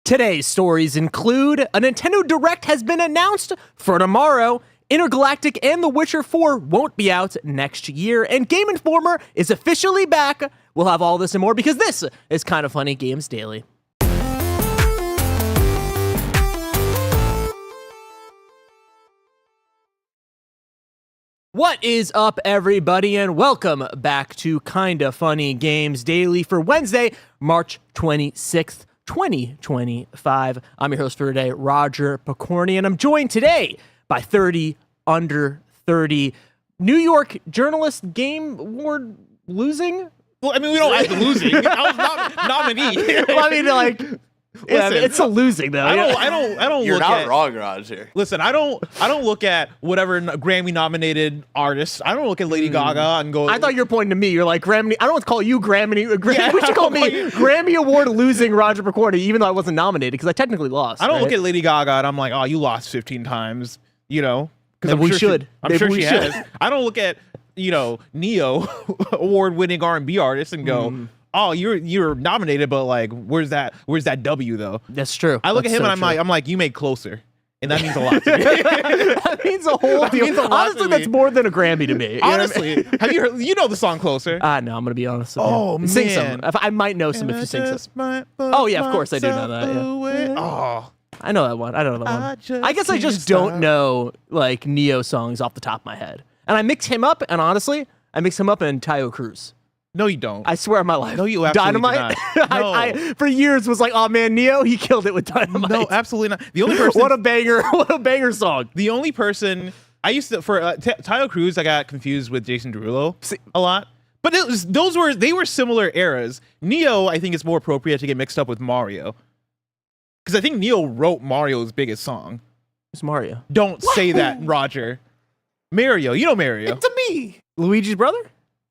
Today's stories include a Nintendo Direct has been announced for tomorrow, Intergalactic and The Witcher 4 won't be out next year, and Game Informer is officially back. We'll have all this and more because this is Kinda Funny Games Daily. What is up, everybody, and welcome back to Kinda Funny Games Daily for Wednesday, March 26th, 2025. I'm your host for today, Roger Picorni, and I'm joined today by 30 under 30 New York Journalist Game Award losing. Well, I mean, we don't have to losing. I was nominee. Well, I mean, like, yeah, Listen, it's a losing though. I don't. You're look not at, wrong, Roger. Listen, I don't look at whatever Grammy-nominated artists. I don't look at Lady Gaga and go. I thought you were pointing to me. You're like Grammy. I don't want to call you Grammy. Yeah, what you call me? you- Grammy Award losing Roger Picorni, even though I wasn't nominated because I technically lost. I don't right? look at Lady Gaga and I'm like, oh, you lost 15 times. You know, Maybe we should. I'm Maybe sure we she should. has. I don't look at Neo, award-winning R&B artist, and go. Oh, you're nominated, but like, where's that W though? That's true. I look That's at him so and true. I'm like, you made Closer, and that means a lot to me. That means a whole deal. means a lot Honestly, to that's me. more than a Grammy to me. You know what I mean? Honestly, have you heard? You know the song Closer? No, I'm gonna be honest with you. Oh, Sing man. some. I might know some if you sing some. Oh, yeah, of course I do know that, yeah. Oh, I know that one. I know that one. I guess I can't just don't stop. know like Neo songs off the top of my head. And I mix him up, and honestly, I mix him up in Tayo Cruz. no, you don't. I swear on my life. No, you absolutely Dynamite. do not. No. I for years was like, oh man, Neo, he killed it with Dynamite. No, absolutely not. The only person. What a banger! What a banger song. The only person I used to for Tayo Cruz, I got confused with Jason Derulo a lot. But they were similar eras. Neo, I think, is more appropriate to get mixed up with Mario, because I think Neo wrote Mario's biggest song. It's Mario. Don't say that, Roger. Mario, you know Mario. To me. Luigi's brother?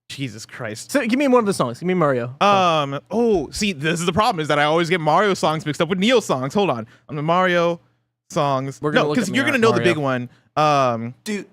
Jesus Christ. So give me one of the songs. Give me Mario. Oh, see, this is the problem, is that I always get Mario songs mixed up with Neo songs. Hold on. I'm the Mario songs. We're gonna No, look because at you're going to know the Mario. big one. Do.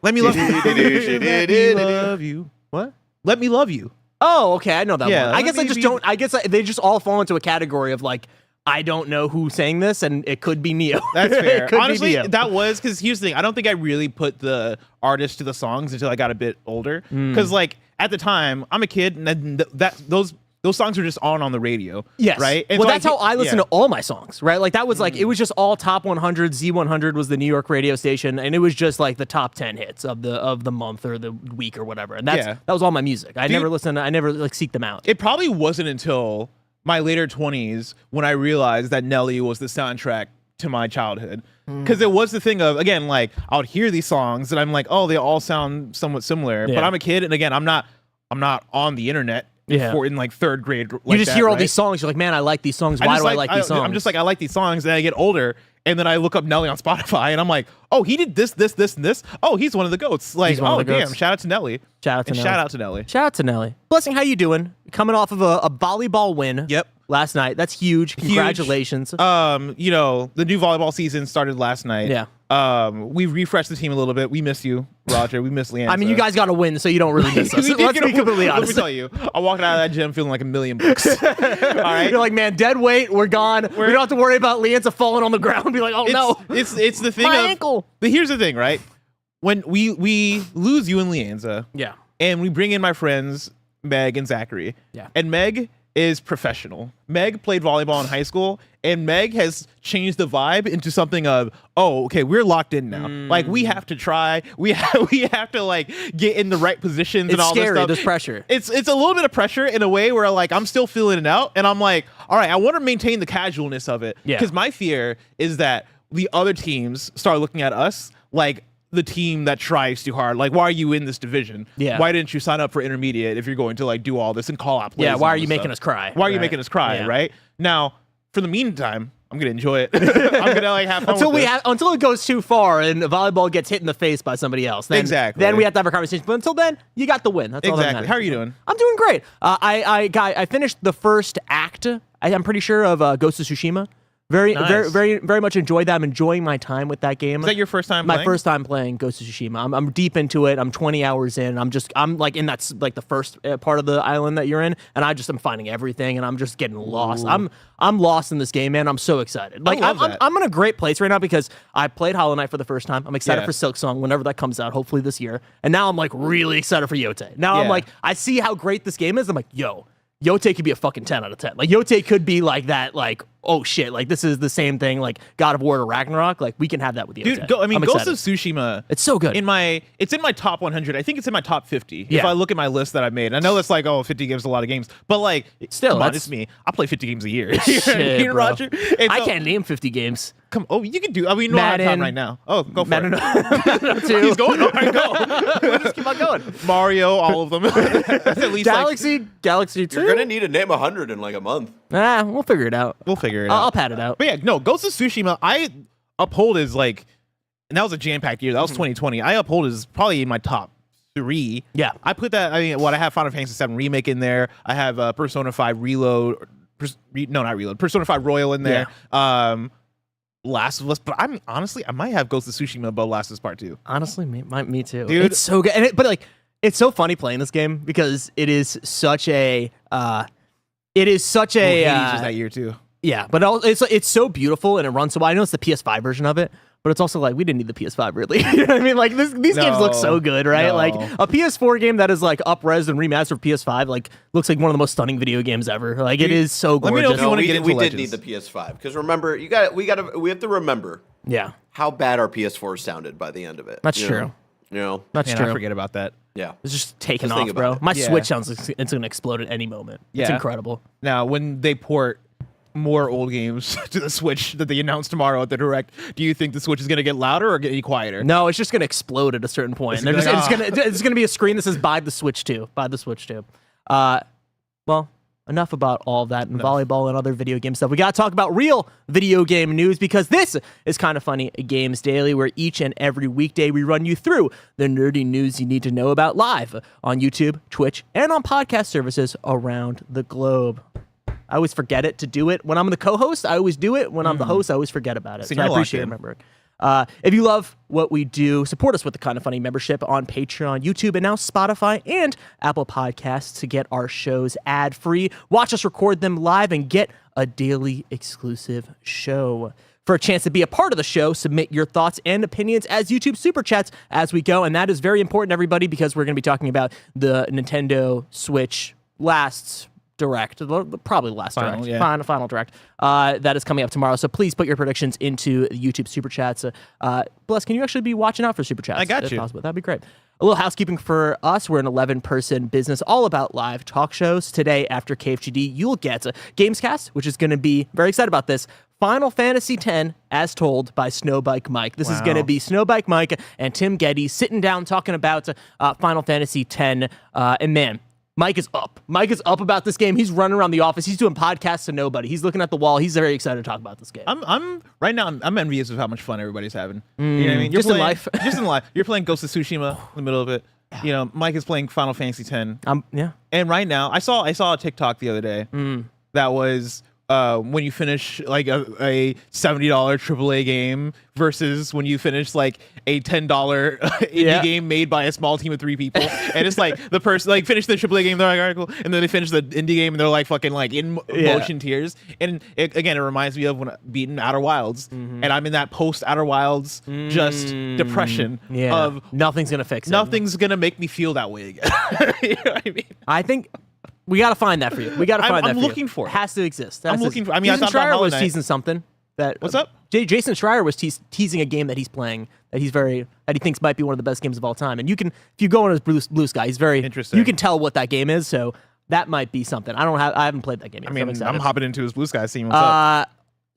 Let me love you. Let me Do. love you. What? Let me love you. Oh, okay. I know that Yeah, one. I let guess I me just be- don't. I guess they just all fall into a category of like, I don't know who sang this, and it could be Neo. That's fair. It could be Honestly, Neo. that was, because here's the thing. I don't think I really put the artist to the songs until I got a bit older. Hmm. Because like at the time, I'm a kid, and then those songs were just on the radio. Yes. Right. And Well, so that's how I listen yeah. to all my songs, right? Like that was like, it was just all top 100. Z100 was the New York radio station, and it was just like the top 10 hits of the month or the week or whatever. And that was all my music. I never listened. I never like seek them out. It probably wasn't until my later 20s when I realized that Nelly was the soundtrack to my childhood. Because it was the thing of, again, like I would hear these songs and I'm like, oh, they all sound somewhat similar. Yeah. But I'm a kid, and again, I'm not on the internet in like third grade. You Like just that, hear all right? these songs. You're like, man, I like these songs. Why do I like these songs? I'm just like, I like these songs. Then I get older, and then I look up Nelly on Spotify, and I'm like, oh, he did this, and this. Oh, he's one of the goats. Like, He's one of oh, the goats. damn, shout out to Nelly. Shout out to Nelly. Shout out to Nelly. Shout out to Nelly. Blessing, how you doing? Coming off of a volleyball win. Yep. Last night. That's huge. Congratulations. The new volleyball season started last night. Yeah. We refreshed the team a little bit. We miss you, Roger. We miss Leanne. I mean, you guys got to win, so you don't really miss us. We did Let's get be a- completely Let me honest. tell you, I walked out of that gym feeling like $1 million. All right. You're like, man, dead weight. We're gone. We don't have to worry about Leanza falling on the ground and be like, oh no. It's the thing My of, ankle. But here's the thing, right? When we lose you and Leanza, Yeah. and we bring in my friends Meg and Zachary. Yeah. And Meg is professional. Meg played volleyball in high school, and Meg has changed the vibe into something of, oh, okay, we're locked in now. Like we have to try. We have to like get in the right positions It's and all scary. this stuff. There's pressure. It's a little bit of pressure in a way where like I'm still feeling it out, and I'm like, all right, I want to maintain the casualness of it. Yeah. Because my fear is that the other teams start looking at us like the team that tries too hard. Like, why are you in this division? Yeah. Why didn't you sign up for intermediate if you're going to like do all this and call out plays? Yeah, and why all are you this making stuff? us cry? Why are you Right. making us cry? Yeah. Right now, for the meantime, I'm gonna enjoy it. I'm gonna like have fun Until with this. until it goes too far and the volleyball gets hit in the face by somebody else. Then, Exactly. Then we have to have a conversation. But until then, you got the win. That's all that Exactly. matters. How are you doing? I'm doing great. I finished the first act. I'm pretty sure of Ghost of Tsushima. Very, Nice. very much enjoyed that. I'm enjoying my time with that game. Is that your first time My playing? first time playing Ghost of Tsushima. I'm deep into it. I'm 20 hours in. I'm like in that like the first part of the island that you're in, and I'm finding everything, and I'm just getting lost. I'm lost in this game, man. I'm so excited. Like love that. I'm in a great place right now because I played Hollow Knight for the first time. I'm excited Yeah. for Silksong whenever that comes out, hopefully this year. And now I'm like really excited for Yote. Now I'm Yeah. like, I see how great this game is. I'm like, yo, Yote could be a fucking 10 out of 10. Like Yote could be like that, like, oh shit, like this is the same thing, like God of War to Ragnarok. Like we can have that with Yote. Dude, I'm Ghost excited. of Tsushima. It's so good. It's in my top 100. I think it's in my top 50. If Yeah. I look at my list that I made, I know it's like 50 games, a lot of games, but like Still, come on, that's- it's me. I play 50 games a year. Shit, bro. Roger. And I so- can't name 50 games. Come. Oh, you can do. I mean, no, I have time Madden. right now. Oh, go for Madden, it. Madden 2. He's going. All right, go. Just keep on going. Mario, all of them. That's at least Galaxy 2. You're gonna need to name 100 in like a month. We'll figure it out. We'll figure it I'll out. pad it out. But yeah, no, Ghost of Tsushima, I uphold as like, and that was a jam-packed year. That was 2020. I uphold as probably in my top 3. Yeah. I put that. I mean, I have Final Fantasy 7 Remake in there. I have Persona 5 Reload. Not Reload. Persona 5 Royal in there. Last of Us, but I'm honestly, I might have Ghost of Tsushima above Last of Us Part 2. Honestly, me too. Dude. It's so good. And but like, it's so funny playing this game because it is such a Hades was that year too. yeah, but it's so beautiful and it runs so well. I know it's the PS5 version of it, but it's also like we didn't need the PS5 really. You know what I mean? Like these games look so good, right? No. Like a PS4 game that is like up-res and remastered for PS5 like looks like one of the most stunning video games ever. Like it is so let me gorgeous. know if you No, wanna we, get did, into we did Legends. need the PS5 because remember, we have to remember Yeah, how bad our PS4 sounded by the end of it. that's you true. know? You know, That's Man, true. I forget about that. yeah. It's just taking Just think off, about bro. it. My Yeah. Switch sounds like it's gonna explode at any moment. It's Yeah. incredible. Now, when they port more old games to the Switch that they announced tomorrow at the Direct, do you think the Switch is going to get louder or get any quieter? No, it's just gonna explode at a certain point. It's They're gonna just, be it's gonna be a screen that says "Buy the Switch 2." Buy the Switch 2. Well, enough about all of that and volleyball and other video game stuff. We gotta talk about real video game news because this is Kind of Funny Games Daily, where each and every weekday we run you through the nerdy news you need to know about live on YouTube, Twitch, and on podcast services around the globe. I always forget it to do it. When I'm the co-host, I always do it. When I'm the host, I always forget about it. So So I you're appreciate locked in. remembering. If you love what we do, support us with the Kind of Funny membership on Patreon, YouTube, and now Spotify and Apple Podcasts to get our shows ad-free. Watch us record them live and get a daily exclusive show. For a chance to be a part of the show, submit your thoughts and opinions as YouTube Super Chats as we go. And that is very important, everybody, because we're going to be talking about the Nintendo Switch last Direct, probably the last Final, Direct, yeah. final Direct, that is coming up tomorrow. So please put your predictions into the YouTube Super Chats. Bless, can you actually be watching out for Super Chats? I got if you. possible? That'd be great. A little housekeeping for us. We're an 11-person business all about live talk shows. Today, after KFGD, you'll get a Gamescast, which is going to be very excited about this. Final Fantasy X, as told by Snowbike Mike. This is Wow. going to be Snowbike Mike and Tim Geddes sitting down talking about Final Fantasy X. And man, Mike is up. Mike is up about this game. He's running around the office. He's doing podcasts to nobody. He's looking at the wall. He's very excited to talk about this game. I'm right now. I'm envious of how much fun everybody's having. You know what I mean? just in life. Just in life. You're playing Ghost of Tsushima in the middle of it. You know, Mike is playing Final Fantasy X. Yeah. And right now, I saw a TikTok the other day that was when you finish like a $70 AAA game versus when you finish like a $10 indie Yeah. game made by a small team of 3 people, and it's like the person like finish the AAA game, they're like, all right, cool, and then they finish the indie game and they're like fucking like in motion tears. And it reminds me of when I beaten Outer Wilds, and I'm in that post Outer Wilds just depression of nothing's gonna fix it. nothing's gonna make me feel that way again. You know what I mean? I think we gotta find that for you. We gotta find that. I'm for you. looking for it. Has to exist. I'm Has to looking exist. for- I mean, I Jason thought about Schreier Hollow was Knight. teasing something. That What's up? Jason Schreier was teasing a game that he's playing that he thinks might be one of the best games of all time. And you can, if you go on his Blue Sky, he's very Interesting. You can tell what that game is. So that might be something. I haven't played that game yet. I so I'm mean, excited. I'm hopping into his Blue Sky, seeing what's up.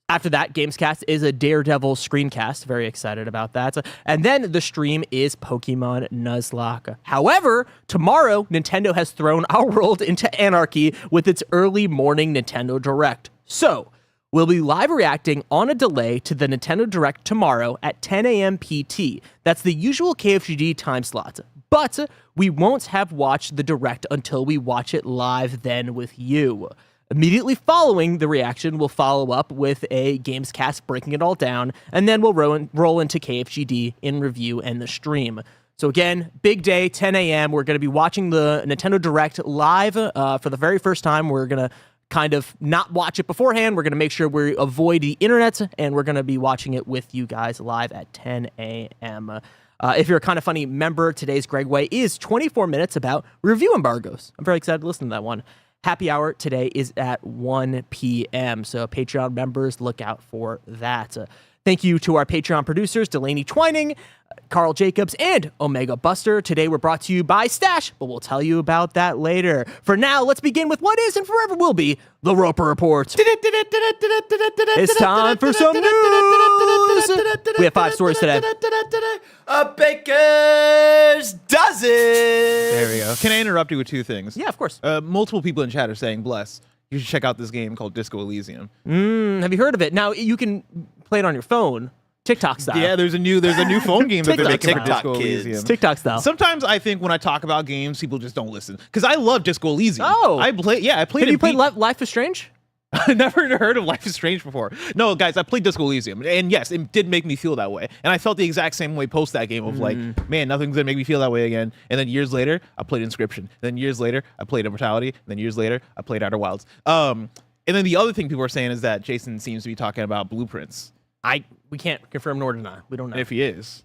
After that, Gamescast is a Daredevil screencast. Very excited about that. And then the stream is Pokemon Nuzlocke. However, tomorrow, Nintendo has thrown our world into anarchy with its early morning Nintendo Direct. So, we'll be live reacting on a delay to the Nintendo Direct tomorrow at 10 a.m. PT. That's the usual KFGD time slot. But we won't have watched the Direct until we watch it live then with you. Immediately following the reaction, we'll follow up with a Gamescast breaking it all down, and then we'll roll into KFGD in review and the stream. So again, big day, 10 a.m. We're going to be watching the Nintendo Direct live for the very first time. We're going to kind of not watch it beforehand. We're going to make sure we avoid the internet, and we're going to be watching it with you guys live at 10 a.m. If you're a Kind of Funny member, today's Gregway is 24 minutes about review embargoes. I'm very excited to listen to that one. Happy hour today is at 1 p.m., so Patreon members, look out for that. Thank you to our Patreon producers, Delaney Twining, Carl Jacobs, and Omega Buster. Today we're brought to you by Stash, but we'll tell you about that later. For now, let's begin with what is and forever will be the Roper Report. It's time for some news. We have 5 stories today. A baker's dozen. There we go. Can I interrupt you with 2 things? Yeah, of course. Multiple people in chat are saying, bless, you should check out this game called Disco Elysium. Have you heard of it? Now, you can play it on your phone, TikTok style. Yeah, there's a new phone game that they're making for TikTok Disco kids. Elysium. TikTok style. Sometimes I think when I talk about games, people just don't listen. Because I love Disco Elysium. Oh. I played Have it. you played Life is Strange? I never heard of Life is Strange before. No, guys, I played Disco Elysium, and yes, it did make me feel that way. And I felt the exact same way post that game of like, man, nothing's gonna make me feel that way again. And then years later, I played Inscription. Then years later, I played Immortality. And then years later, I played Outer Wilds. And then the other thing people are saying is that Jason seems to be talking about Blueprints. We can't confirm nor deny. We don't know. And if he is,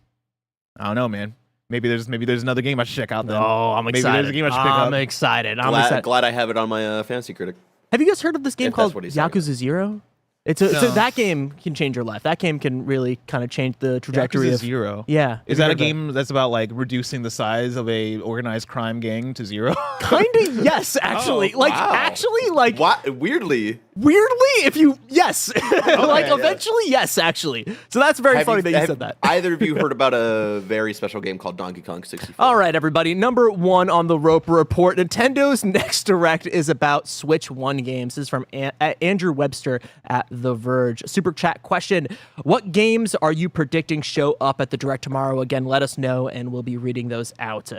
I don't know, man. Maybe there's another game I should check out then. Oh, I'm Maybe excited. there's a game I should pick up. I'm excited. Glad I have it on my fantasy critic. Have you guys heard of this game If that's called what he's talking Yakuza Zero? So No. that game can change your life. That game can really kind of change the trajectory Yakuza of Zero. Yeah. Is that a game that's about like reducing the size of a organized crime gang to 0? Kind of, yes, actually. Oh, like, wow. actually, like, What? Weirdly. if you, yes. like, yeah. eventually, yes, actually. So that's very funny that you said that. Either of you heard about a very special game called Donkey Kong 64? All right, everybody. Number 1 on the Roper Report. Nintendo's next Direct is about Switch 1 games. This is from Andrew Webster at The Verge. Super chat question. What games are you predicting show up at the Direct tomorrow? Again, let us know, and we'll be reading those out.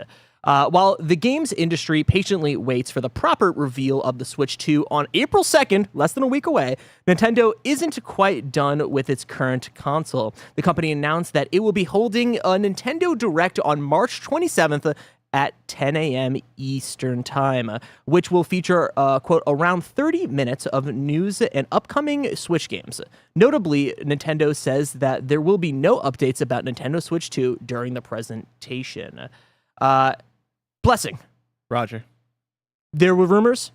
While the games industry patiently waits for the proper reveal of the Switch 2 on April 2nd, less than a week away, Nintendo isn't quite done with its current console. The company announced that it will be holding a Nintendo Direct on March 27th at 10 a.m. Eastern Time, which will feature, quote, around 30 minutes of news and upcoming Switch games. Notably, Nintendo says that there will be no updates about Nintendo Switch 2 during the presentation. Blessing. Roger. There were rumors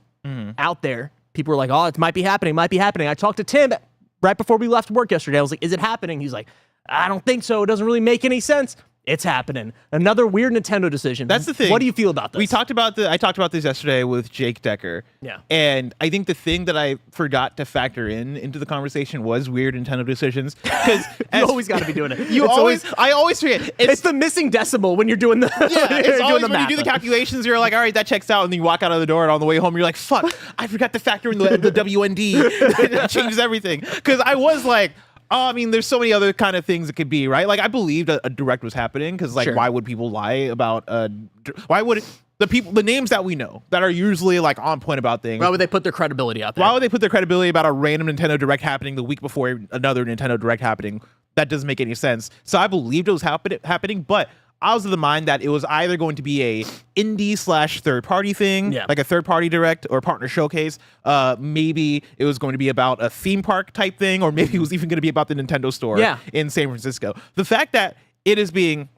out there. People were like, oh, it might be happening. I talked to Tim right before we left work yesterday. I was like, is it happening? He's like, I don't think so. It doesn't really make any sense. It's happening. Another weird Nintendo decision. That's the thing. What do you feel about this? I talked about this yesterday with Jake Decker. Yeah. And I think the thing that I forgot to factor into the conversation was weird Nintendo decisions. Because you always got to be doing it. I always forget. It's the missing decimal when you're doing the It's always when math. you do the calculations, you're like, all right, that checks out, and then you walk out of the door, and on the way home, you're like, fuck, I forgot to factor in the WND. It changes everything. Because I was like, oh, I mean, there's so many other kind of things it could be, right? Like, I believed a Direct was happening because, like, Sure. why would people lie about? Why would the names that we know that are usually like on point about things? Why would they put their credibility out there? Why would they put their credibility about a random Nintendo Direct happening the week before another Nintendo Direct happening? That doesn't make any sense. So I believed it was happening, but I was of the mind that it was either going to be a indie / third party thing, like a third party Direct or partner showcase. Maybe it was going to be about a theme park type thing, or maybe it was even going to be about the Nintendo store in San Francisco. The fact that it is being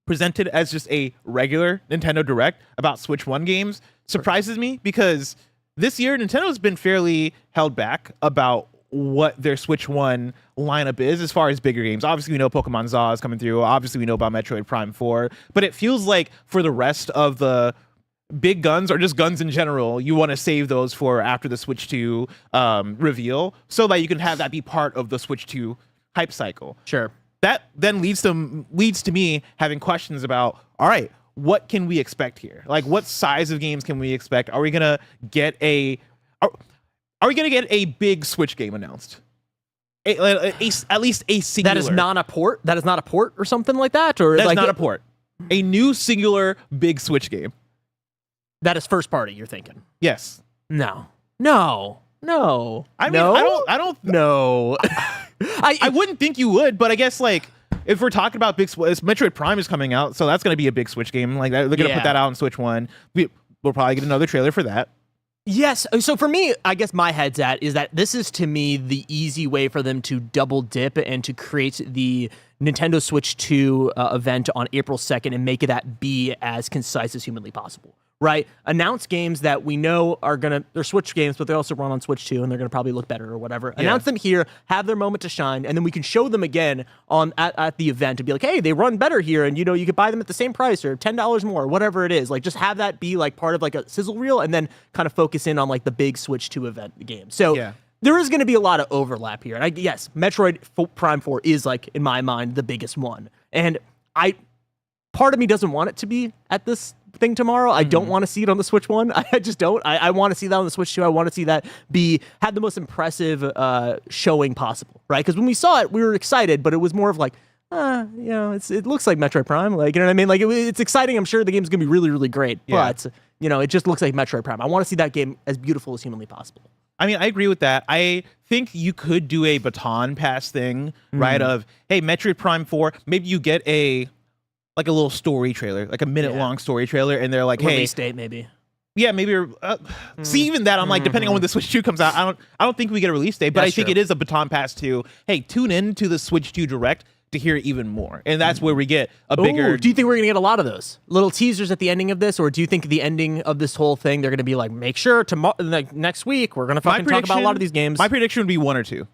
presented as just a regular Nintendo Direct about Switch 1 games surprises me, because this year Nintendo has been fairly held back about what their Switch 1 lineup is as far as bigger games. Obviously, we know Pokemon Zaw is coming through. Obviously, we know about Metroid Prime 4. But it feels like for the rest of the big guns, or just guns in general, you want to save those for after the Switch 2 reveal, so that you can have that be part of the Switch 2 hype cycle. Sure. That then leads to me having questions about, all right, what can we expect here? Like, what size of games can we expect? Are we gonna get Are we going to get a big Switch game announced? At least a singular. That is not a port? That is not a port or something like that? Or That's like not a port. A new singular big Switch game. That is first party, you're thinking? Yes. No. No. I mean, no? I don't. No. I wouldn't think you would, but I guess like if we're talking about big, Metroid Prime is coming out, so that's going to be a big Switch game. Like they're going to put that out on Switch 1. We'll probably get another trailer for that. Yes. So for me, I guess my head's at is that this is to me the easy way for them to double dip and to create the Nintendo Switch 2 event on April 2nd and make that be as concise as humanly possible. Right? Announce games that we know they're Switch games, but they also run on Switch 2 and they're going to probably look better or whatever. Yeah. Announce them here, have their moment to shine, and then we can show them again at the event and be like, hey, they run better here, and you could buy them at the same price or $10 more, or whatever it is. Like, just have that be like part of like a sizzle reel and then kind of focus in on like the big Switch 2 event game. So there is going to be a lot of overlap here. And yes, Metroid Prime 4 is like, in my mind, the biggest one. And part of me doesn't want it to be at this thing tomorrow. I don't want to see it on the Switch 1. I just don't. I want to see that on the Switch 2. I want to see that have the most impressive showing possible, right? Because when we saw it, we were excited, but it was more of like, it looks like Metroid Prime. Like, you know what I mean? Like, it's exciting. I'm sure the game's going to be really, really great, but, it just looks like Metroid Prime. I want to see that game as beautiful as humanly possible. I mean, I agree with that. I think you could do a baton pass thing, right? Of, hey, Metroid Prime 4, maybe you get a little story trailer, like a minute-long story trailer, and they're like, hey... Release date, maybe. Yeah, maybe... See, even that, I'm like, depending on when the Switch 2 comes out, I don't think we get a release date, but I think it is a baton pass to, hey, tune in to the Switch 2 Direct to hear even more. And that's where we get a bigger... Do you think we're going to get a lot of those? Little teasers at the ending of this, or do you think the ending of this whole thing, they're going to be like, make sure tomorrow, like next week, we're going to fucking talk about a lot of these games? My prediction would be 1 or 2.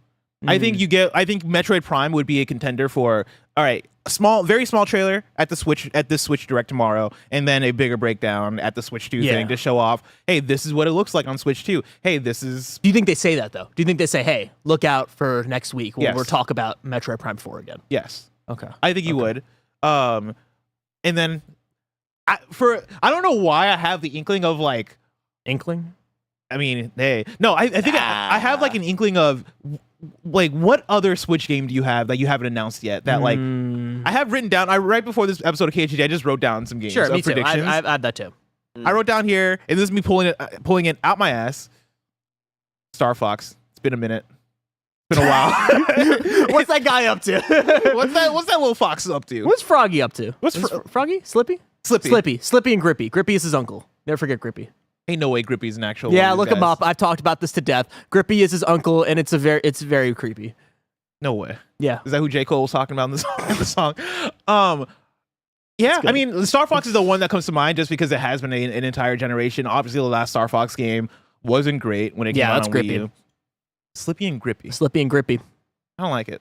I think Metroid Prime would be a contender for, all right, a very small trailer at this Switch Direct tomorrow, and then a bigger breakdown at the Switch 2 thing to show off, hey, this is what it looks like on Switch 2. Hey, this is... Do you think they say that, though? Do you think they say, hey, look out for next week when we'll talk about Metroid Prime 4 again? Yes. Okay. I think you would. And then, I don't know why I have the inkling of, like... Inkling? I mean, hey. No, I think I have, like, an inkling of... Like, what other Switch game do you have that you haven't announced yet? That like, I have written down. Right before this episode of KFGD, I just wrote down some games. Sure, me predictions. too. I had that too. I wrote down here, and this is me pulling it out my ass. Star Fox. It's been a minute. It's been a while. What's that guy up to? What's that little fox up to? What's Froggy up to? Froggy? Slippy? Slippy and Grippy. Grippy is his uncle. Never forget Grippy. Ain't no way Grippy's an actual. Yeah, look him up. I've talked about this to death. Grippy is his uncle, and it's very creepy. No way. Yeah. Is that who J. Cole was talking about in the song? Yeah, I mean, Star Fox is the one that comes to mind just because it has been an entire generation. Obviously, the last Star Fox game wasn't great when it came out on Wii U. Slippy and Grippy. I don't like it.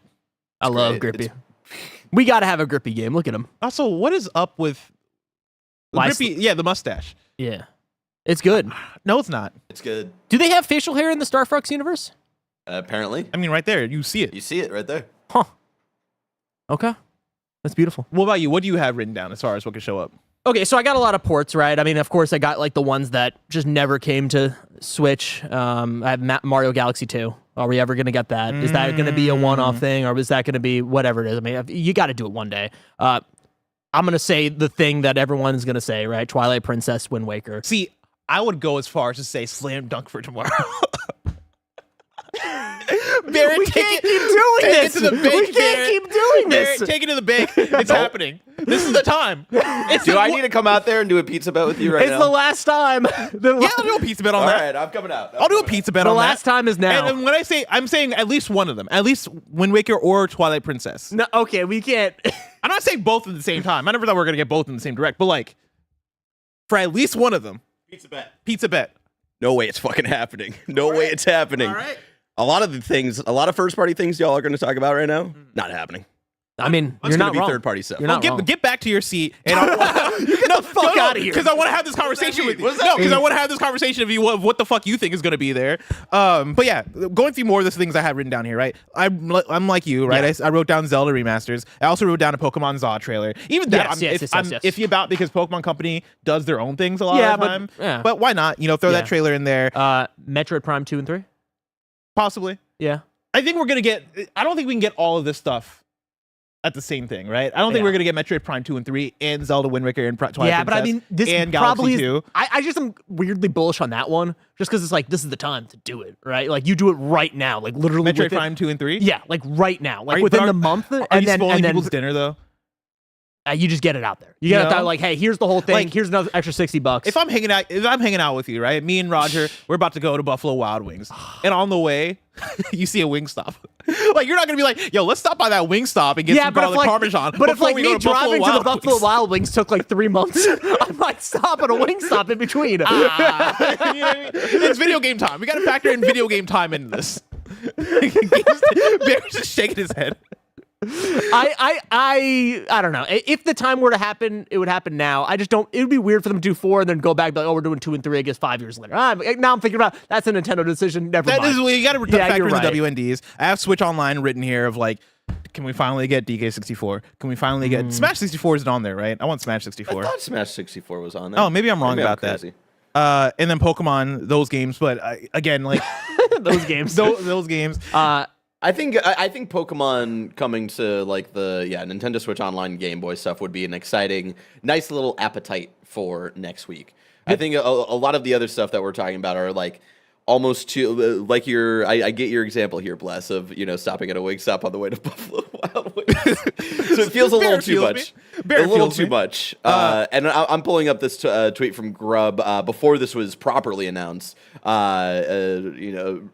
I love Grippy. We got to have a Grippy game. Look at him. Also, what is up with Grippy? Yeah, the mustache. Yeah. It's good. No, it's not. It's good. Do they have facial hair in the Star Fox universe? Apparently. I mean, right there. You see it. You see it right there. Huh. Okay. That's beautiful. What about you? What do you have written down as far as what could show up? Okay, so I got a lot of ports, right? I mean, of course, I got like the ones that just never came to Switch. I have Mario Galaxy 2. Are we ever going to get that? Is that going to be a one-off thing, or is that going to be whatever it is? I mean, you got to do it one day. I'm going to say the thing that everyone's going to say, right? Twilight Princess, Wind Waker. See, I would go as far as to say slam dunk for tomorrow. Barrett, we can't keep doing this. We can't keep doing this. Barrett, take it to the bank. It's happening. This is the time. Do I need to come out there and do a pizza bet with you right now? It's the last time. I'll do a pizza bet on that. All right, I'm coming out. I'll do a pizza bet on that. The last time is now. And when I'm saying at least one of them. At least Wind Waker or Twilight Princess. No, okay, we can't. I'm not saying both at the same time. I never thought we were going to get both in the same direct. But like, for at least one of them. Pizza bet. No way it's fucking happening. No way it's happening. All right. A lot of first-party things y'all are going to talk about right now, not happening. I mean, It's you're going not to be wrong. third-party stuff. You're not wrong. Get back to your seat. And Get the fuck out of here. Because I want to have this conversation with you. No, because I want to have this conversation of you of what the fuck you think is going to be there. But yeah, going through more of the things I have written down here, right? I'm like you, right? Yeah. I wrote down Zelda remasters. I also wrote down a Pokemon ZA trailer. Even that, I'm iffy about because Pokemon Company does their own things a lot of the time. But why not? Throw that trailer in there. Metroid Prime 2 and 3? Possibly. Yeah. I think we're going to get... I don't think we can get all of this stuff at the same thing, right? I don't think Yeah. we're gonna get Metroid Prime 2 and 3 and Zelda Wind Waker and Twilight Yeah, but I Princess mean, this and probably Galaxy 2. I just am weirdly bullish on that one, just because it's like this is the time to do it, right? Like you do it right now, like literally. Metroid Prime 2 and 3. Yeah, like right now, like Are you- within but the month, Are and you then spoiling people's dinner though? you just get it out there. You get it out there, like, hey, here's the whole thing. Like, here's another extra $60. If I'm hanging out with you, right? Me and Roger, we're about to go to Buffalo Wild Wings, and on the way, you see a Wingstop. Like you're not gonna be like, yo, let's stop by that Wingstop and get some but if garlic like, parmesan. but if before like we me go to Buffalo driving to the Wild Buffalo Wings. Wild Wings took like 3 months, I might stop at a Wingstop in between. You know what I mean? It's video game time. We got to factor in video game time into this. Bear's just shaking his head. I don't know. If the time were to happen, it would happen now. I just don't. It would be weird for them to do 4 and then go back and be like, oh, we're doing 2 and 3. I guess 5 years later. Now I'm thinking about that's a Nintendo decision. Never That mind. is, you got to Yeah, factor you're in right. the WNDs. I have Switch Online written here of like, can we finally get DK64? Can we finally get Smash 64? Isn't on there, right? I want Smash 64. I thought Smash 64 was on there. Oh, maybe I'm wrong Maybe I'm about that. crazy. And then Pokemon, those games, but again, like those games. those games. I think Pokemon coming to like the Nintendo Switch Online Game Boy stuff would be an exciting, nice little appetite for next week. I think a lot of the other stuff that we're talking about are like almost too like I get your example here, Bless, of stopping at a Wingstop on the way to Buffalo Wild Wings. So it feels a little too much. And I'm pulling up this tweet from Grub before this was properly announced.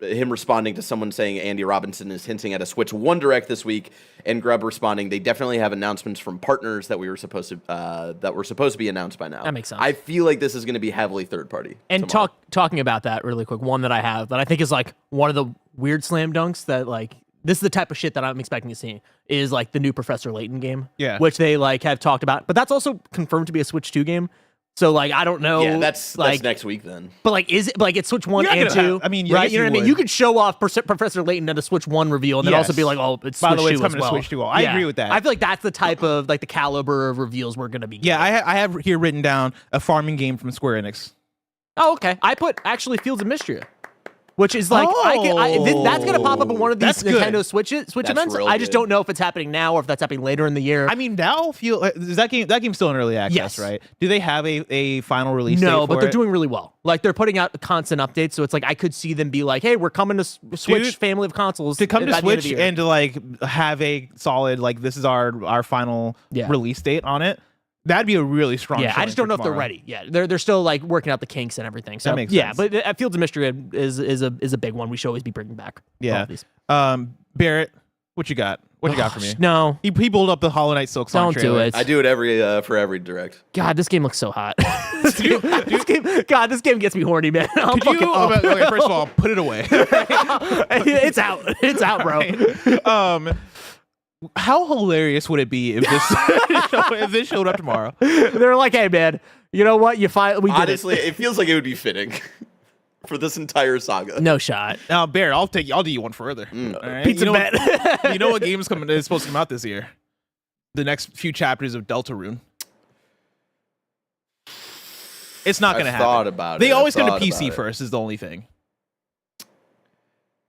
Him responding to someone saying Andy Robinson is hinting at a Switch One Direct this week, and Grub responding, they definitely have announcements from partners that were supposed to be announced by now. That makes sense. I feel like this is going to be heavily third party. And talking about that really quick, one that I have that I think is like one of the weird slam dunks that like this is the type of shit that I'm expecting to see is like the new Professor Layton game. Yeah. Which they like have talked about. But that's also confirmed to be a Switch 2 game. So like I don't know. Yeah, that's like next week then. But like is it like it's Switch 1 You're not and gonna 2? have- I mean, right? yes, You know you what I mean? would. You could show off Professor Layton at a Switch 1 reveal and then also Yes. be like, oh, it's By Switch the way, 2 it's as coming to well. Switch 2. I agree with that. I feel like that's the type of like the caliber of reveals we're gonna be getting. Yeah, I have here written down a farming game from Square Enix. Oh, okay. I put actually Fields of Mystery, which is like that's gonna pop up in one of these That's good. Nintendo Switch events. real I just good. don't know if it's happening now or if that's happening later in the year. I mean, now is that game's still in early access, Yes. right? Do they have a final release date no, for but they're it? doing really well. Like they're putting out constant updates, so it's like I could see them be like, "Hey, we're coming to Switch Dude, family of consoles to come by to the end of the Switch year." and to like have a solid like this is our final Yeah. release date on it. That'd be a really strong. Yeah, I showing just don't for know if they're tomorrow. ready. Yeah, they're still like working out the kinks and everything. So That makes yeah, sense. but Fields of Mystery is a big one. We should always be bringing back. all Yeah. of these. Barrett, what you got? What you got for me? No, He pulled up the Hollow Knight Silk Song don't do trailer. it. I do it for every direct. God, this game looks so hot. this game gets me horny, man. I'm Could you, fucking up. okay, first of all, put it away. It's out. It's out, bro. How hilarious would it be if this showed up tomorrow? They're like, hey, man, you know what? We did Honestly, it feels like it would be fitting for this entire saga. it. No shot. Now, Barrett, I'll do you one further. All right? Pizza you know, bet. you know what game is supposed to come out this year? The next few chapters of Deltarune. It's not going to I've happen. thought about They it. always I've come to thought PC about it. first is the only thing.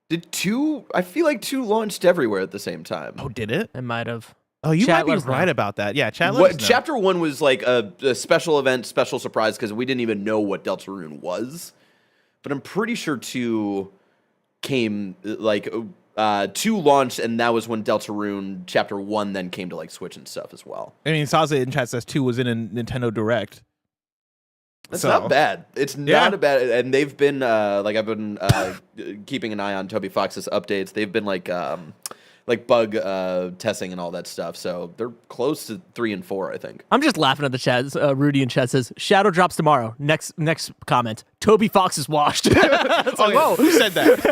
Did 2? I feel like 2 launched everywhere at the same time. Oh, did it? It might have. Oh, you Chat, might be let us know. right about that. Yeah, chat. Let us know. Chapter 1 was like a special event, special surprise because we didn't even know what Deltarune was. But I'm pretty sure 2 came like 2 launched, and that was when Deltarune Chapter 1 then came to like Switch and stuff as well. I mean, Saza in chat says 2 was in a Nintendo Direct. It's So- not bad. It's Yeah. not a bad, and they've been like I've been keeping an eye on Toby Fox's updates. They've been like bug testing and all that stuff. So they're close to 3 and 4, I think. I'm just laughing at the chat. Rudy in chat says, Shadow drops tomorrow. Next comment. Toby Fox is washed. It's like, whoa. Who said that?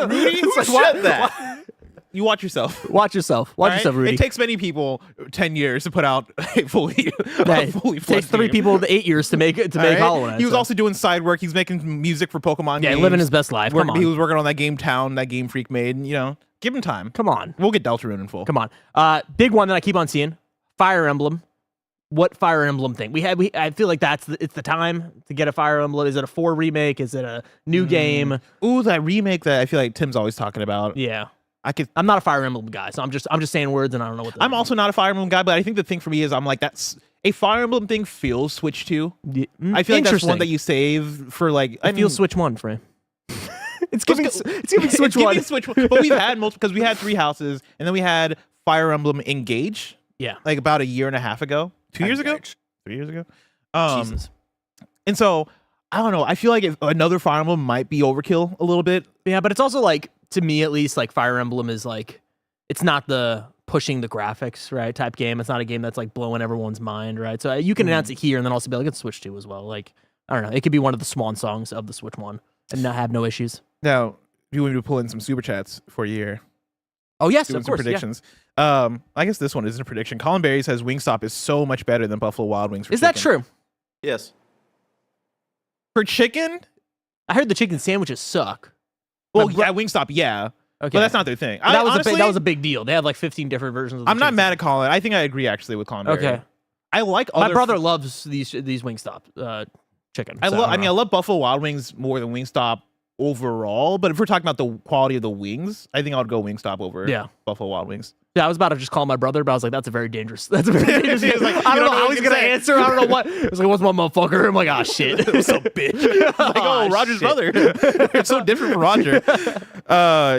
Rudy? Who said that? You watch yourself. Watch yourself. Watch All yourself, right? Rudy. It takes many people 10 years to put out a fully Hey, fully takes fledged 3 game. people 8 years to make All right? Hollow Knight. He was so. also doing side work. He's making music for Pokemon Yeah, games. living his best life. Come on. He was working on that Game Town that Game Freak made. And, give him time. Come on. We'll get Deltarune in full. Come on. Big one that I keep on seeing. Fire Emblem. What Fire Emblem thing? I feel like it's the time to get a Fire Emblem. Is it a 4 remake? Is it a new game? Ooh, that remake that I feel like Tim's always talking about. Yeah. I'm not a Fire Emblem guy, so I'm just saying words and I don't know what. I'm also not a Fire Emblem guy, but I think the thing for me is I'm like that's a Fire Emblem thing feels Switch 2. I feel like that's one that you save for like. I feel Switch 1, Frame. It's giving Switch 1. Switch 1. But we've had multiple because we had 3 houses and then we had Fire Emblem Engage. Yeah, like about a year and a half ago, 2 years ago, 3 years ago. Jesus. And so I don't know. I feel like if another Fire Emblem might be overkill a little bit. Yeah, but it's also like, to me at least, like Fire Emblem is like, it's not the pushing the graphics, right, type game. It's not a game that's like blowing everyone's mind, right? So you can announce it here and then also be like, it's Switch 2 as well. Like, I don't know. It could be one of the swan songs of the Switch 1 and not have no issues. Now, if you want me to pull in some super chats for a year. Oh, yes, doing of course. Some predictions. Yeah. I guess this one isn't a prediction. Colin Berry says Wingstop is so much better than Buffalo Wild Wings for Is chicken. that true? Yes. For chicken? I heard the chicken sandwiches suck. Well, yeah, Wingstop, yeah. Okay. But that's not their thing. That was a big deal. They had like 15 different versions of the I'm not chicken mad at Colin. I think I agree actually with Colin Berry. Okay. I like My other brother loves these Wingstop chicken. I so love Buffalo Wild Wings more than Wingstop overall, but if we're talking about the quality of the wings, I think I would go Wingstop over Buffalo Wild Wings. Yeah, I was about to just call my brother, but I was like, that's a very dangerous. That's a very dangerous. He was like, I don't know how he's gonna answer. I don't know what. I was like, what's my motherfucker? I'm like, ah, shit. What's up, bitch? Like, oh, Roger's brother. It's so different from Roger.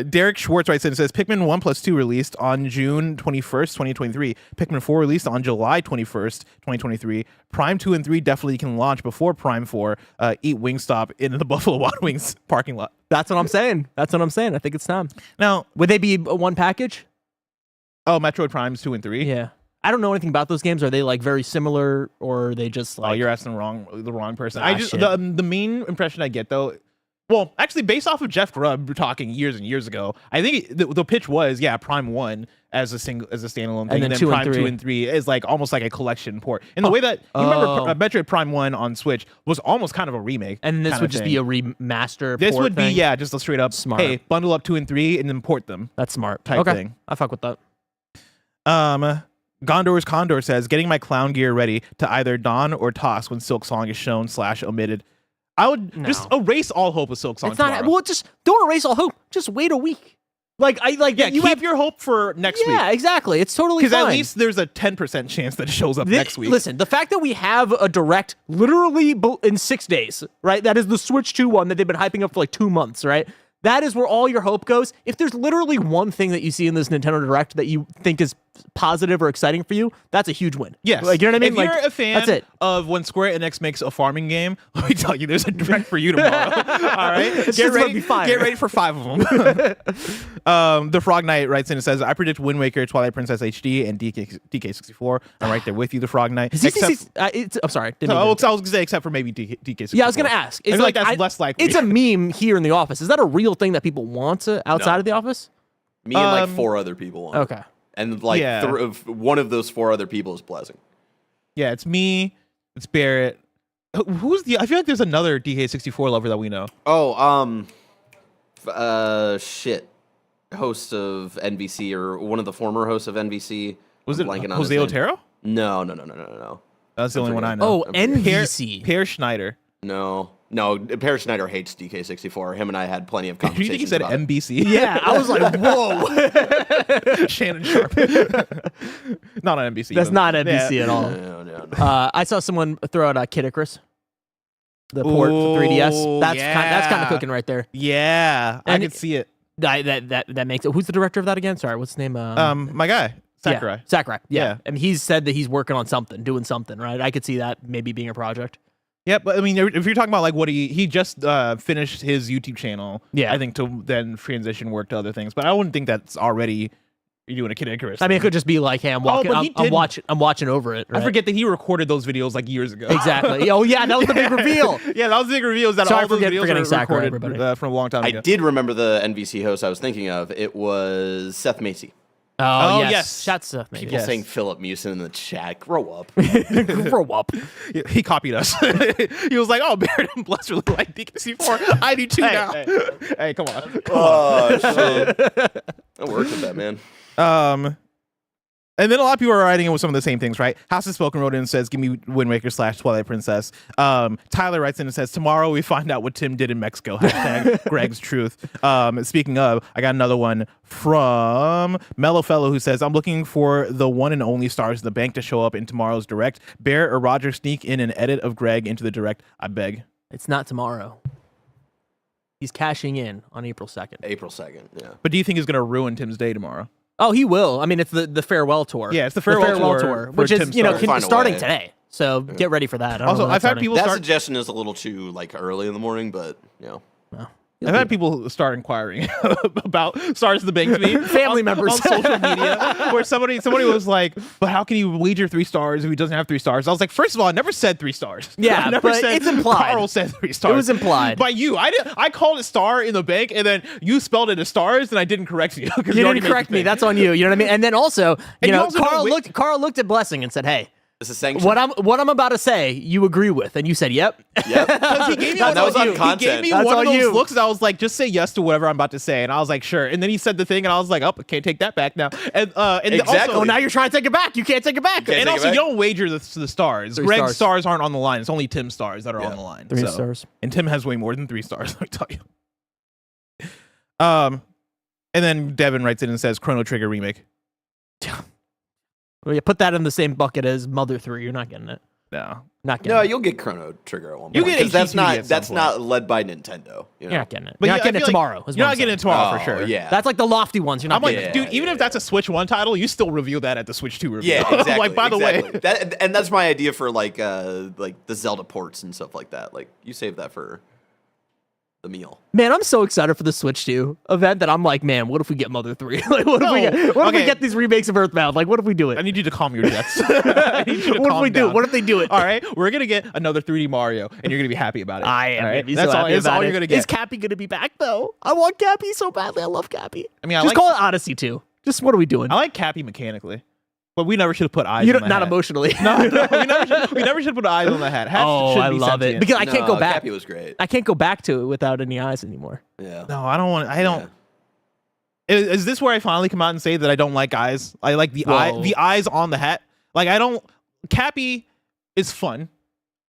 Derek Schwartz writes in and says, Pikmin 1+2 released on June 21st, 2023. Pikmin 4 released on July 21st, 2023. Prime 2 and 3 definitely can launch before Prime 4. Eat Wingstop in the Buffalo Wild Wings parking lot. That's what I'm saying. I think it's time. Now, would they be one package? Oh, Metroid Primes 2 and 3? Yeah. I don't know anything about those games. Are they like very similar, or are they just like? Oh, you're asking the wrong person. Shit. The main impression I get though, well, actually based off of Jeff Grubb talking years and years ago, I think the pitch was Prime 1 as a standalone thing, and then Prime 2 and 3 is like almost like a collection port. In the way that you remember Metroid Prime 1 on Switch was almost kind of a remake. And this would just be a remaster. This port would thing? be just a straight up smart. Hey, bundle up 2 and 3 and then port them. That's smart type thing. I fuck with that. Gondor's Condor says, getting my clown gear ready to either don or toss when Silk Song is shown / omitted. I would just erase all hope of Silk Song. It's not. Well, just don't erase all hope. Just wait a week. You keep your hope for next week. Yeah, exactly. It's totally fine. Because at least there's a 10% chance that it shows up next week. Listen, the fact that we have a direct literally in 6 days, right? That is the Switch 2 one that they've been hyping up for like 2 months, right? That is where all your hope goes. If there's literally one thing that you see in this Nintendo Direct that you think is positive or exciting for you, that's a huge win. Yes. Like, you know what I mean? If you're a fan of when Square Enix makes a farming game, let me tell you, there's a Direct for you tomorrow. All right? Get ready for 5 of them. The Frog Knight writes in and says, I predict Wind Waker, Twilight Princess HD, and DK64. I'm right there with you, the Frog Knight. I'm sorry. I was going to say except for maybe DK64. Yeah, I was going to ask. I feel like that's less likely. It's a meme here in the office. Is that a real thing that people want outside of the office? Me and like 4 other people want it. Okay. And like one of those 4 other people is Blessing. Yeah, it's me. It's Barrett. Who's the? I feel like there's another DK64 lover that we know. Oh, shit. Host of NBC or one of the former hosts of NBC. Was it Jose Otero? No. That's the only one I know. Oh, NBC. Per Schneider. No, Per Schneider hates DK64. Him and I had plenty of Do conversations. you think he said about NBC? Yeah, I was like, whoa. Shannon Sharp. Not on NBC. That's not NBC at all. No. I saw someone throw out Kid Icarus, the port for 3DS. That's kind of cooking right there. Yeah, I can see it. That makes it. Who's the director of that again? Sorry, what's his name? My guy. Sakurai. Yeah, Sakurai. Yeah. I mean, he's said that he's working on something, doing something, right? I could see that maybe being a project. Yeah, but I mean, if you're talking about like what he just finished his YouTube channel, I think to then transition work to other things. But I wouldn't think that's already you're doing a Kid Icarus. I mean, it could just be like, hey, I'm watching over it. Right? I forget that he recorded those videos like years ago. Exactly. Oh yeah, that was the big reveal. Yeah, that was the big reveal. Is that all those videos were recorded from a long time ago? I did remember the NBC host I was thinking of. It was Seth Macy. Oh yes. Shout Seth Macy. People saying Philip Mewson in the chat. Grow up. Grow up. He copied us. He was like, "Oh, Barrett and Bless really like DK4. I do too now." Hey, come on. Oh shit. I worked with that man. And then a lot of people are writing in with some of the same things, right? House of Spoken wrote in and says, give me Wind Waker / Twilight Princess. Tyler writes in and says, tomorrow we find out what Tim did in Mexico. Hashtag Greg's truth. Speaking of, I got another one from Mellow Fellow who says, I'm looking for the one and only stars in the bank to show up in tomorrow's direct. Bear or Roger sneak in an edit of Greg into the direct. I beg. It's not tomorrow. He's cashing in on April 2nd. April 2nd, yeah. But do you think he's going to ruin Tim's day tomorrow? Oh, he will. I mean, it's the farewell tour. Yeah, it's the farewell tour which for is Tim Starr. starting Find a way. today. So get ready for that. I don't Also, know when I've that's had people That start. suggestion is a little too like early in the morning, but you know. I've had people start inquiring about Stars in the Bank to me. Family members. on social media, where somebody was like, "But how can you wager 3 stars if he doesn't have 3 stars?" I was like, first of all, I never said 3 stars. Yeah, I never but said it's implied. Carl said 3 stars. It was implied. by you. I called it star in the bank, and then you spelled it as stars, and I didn't correct you. You didn't correct me. That's on you. You know what I mean? And then also, And you also Carl looked at Blessing and said, "Hey, This is sanctioned. what I'm about to say, you agree with," and you said, "Yep." Yep. Because he gave me That was on He gave content. me That's one on of those you. looks, and I was like, "Just say yes to whatever I'm about to say," and I was like, "Sure." And then he said the thing, and I was like, "Oh, I can't take that back now." And Exactly. also, Oh, now you're trying to take it back. You can't take it back. can't and take it also, back. you don't wager the stars. 3 Greg's stars. stars aren't on the line. It's only Tim's stars that are on the line. 3 stars. And Tim has way more than 3 stars, let me tell you. And then Devin writes in and says, Chrono Trigger remake. Well, you put that in the same bucket as Mother 3. You're not getting it. No. Not getting No, it. you'll get Chrono Trigger at one point. You'll get 'cause that's HTTP not at some that's point. not led by Nintendo. You know? You're not getting it. But You're yeah, not I getting it feel like tomorrow. is You're what not I'm getting saying. it tomorrow for Oh, sure. Yeah. That's like the lofty ones. You're not I'm like, getting it. dude, even if that's a Switch 1 title, you still review that at the Switch 2 review. Yeah, exactly. like, by the way. that, and that's my idea for like the Zelda ports and stuff like that. Like you save that for the meal. Man, I'm so excited for the Switch 2 event that I'm like, man, what if we get Mother 3? Like, what if we okay. get these remakes of Earthbound? Like, what if we do it? I need you to calm your jets. I need you to What if calm we do? down. What if they do it? All right, we're gonna get another 3D Mario, and you're gonna be happy about it. I am. All right? Gonna be That's so all. happy That's about all it. you're gonna get. Is Cappy gonna be back though? I want Cappy so badly. I love Cappy. I mean, I just like- call it Odyssey 2. Just what are we doing? I like Cappy mechanically, but we never should have put eyes. You on don't, the not hat. emotionally. No, we never should put eyes on the hat. Hats Oh, should I be love it sentient. because I can't go back. Cappy was great. I can't go back to it without any eyes anymore. Yeah. No, I don't want. I don't. Is this where I finally come out and say that I don't like eyes? I like the Whoa. the eyes on the hat. Like I don't. Cappy is fun,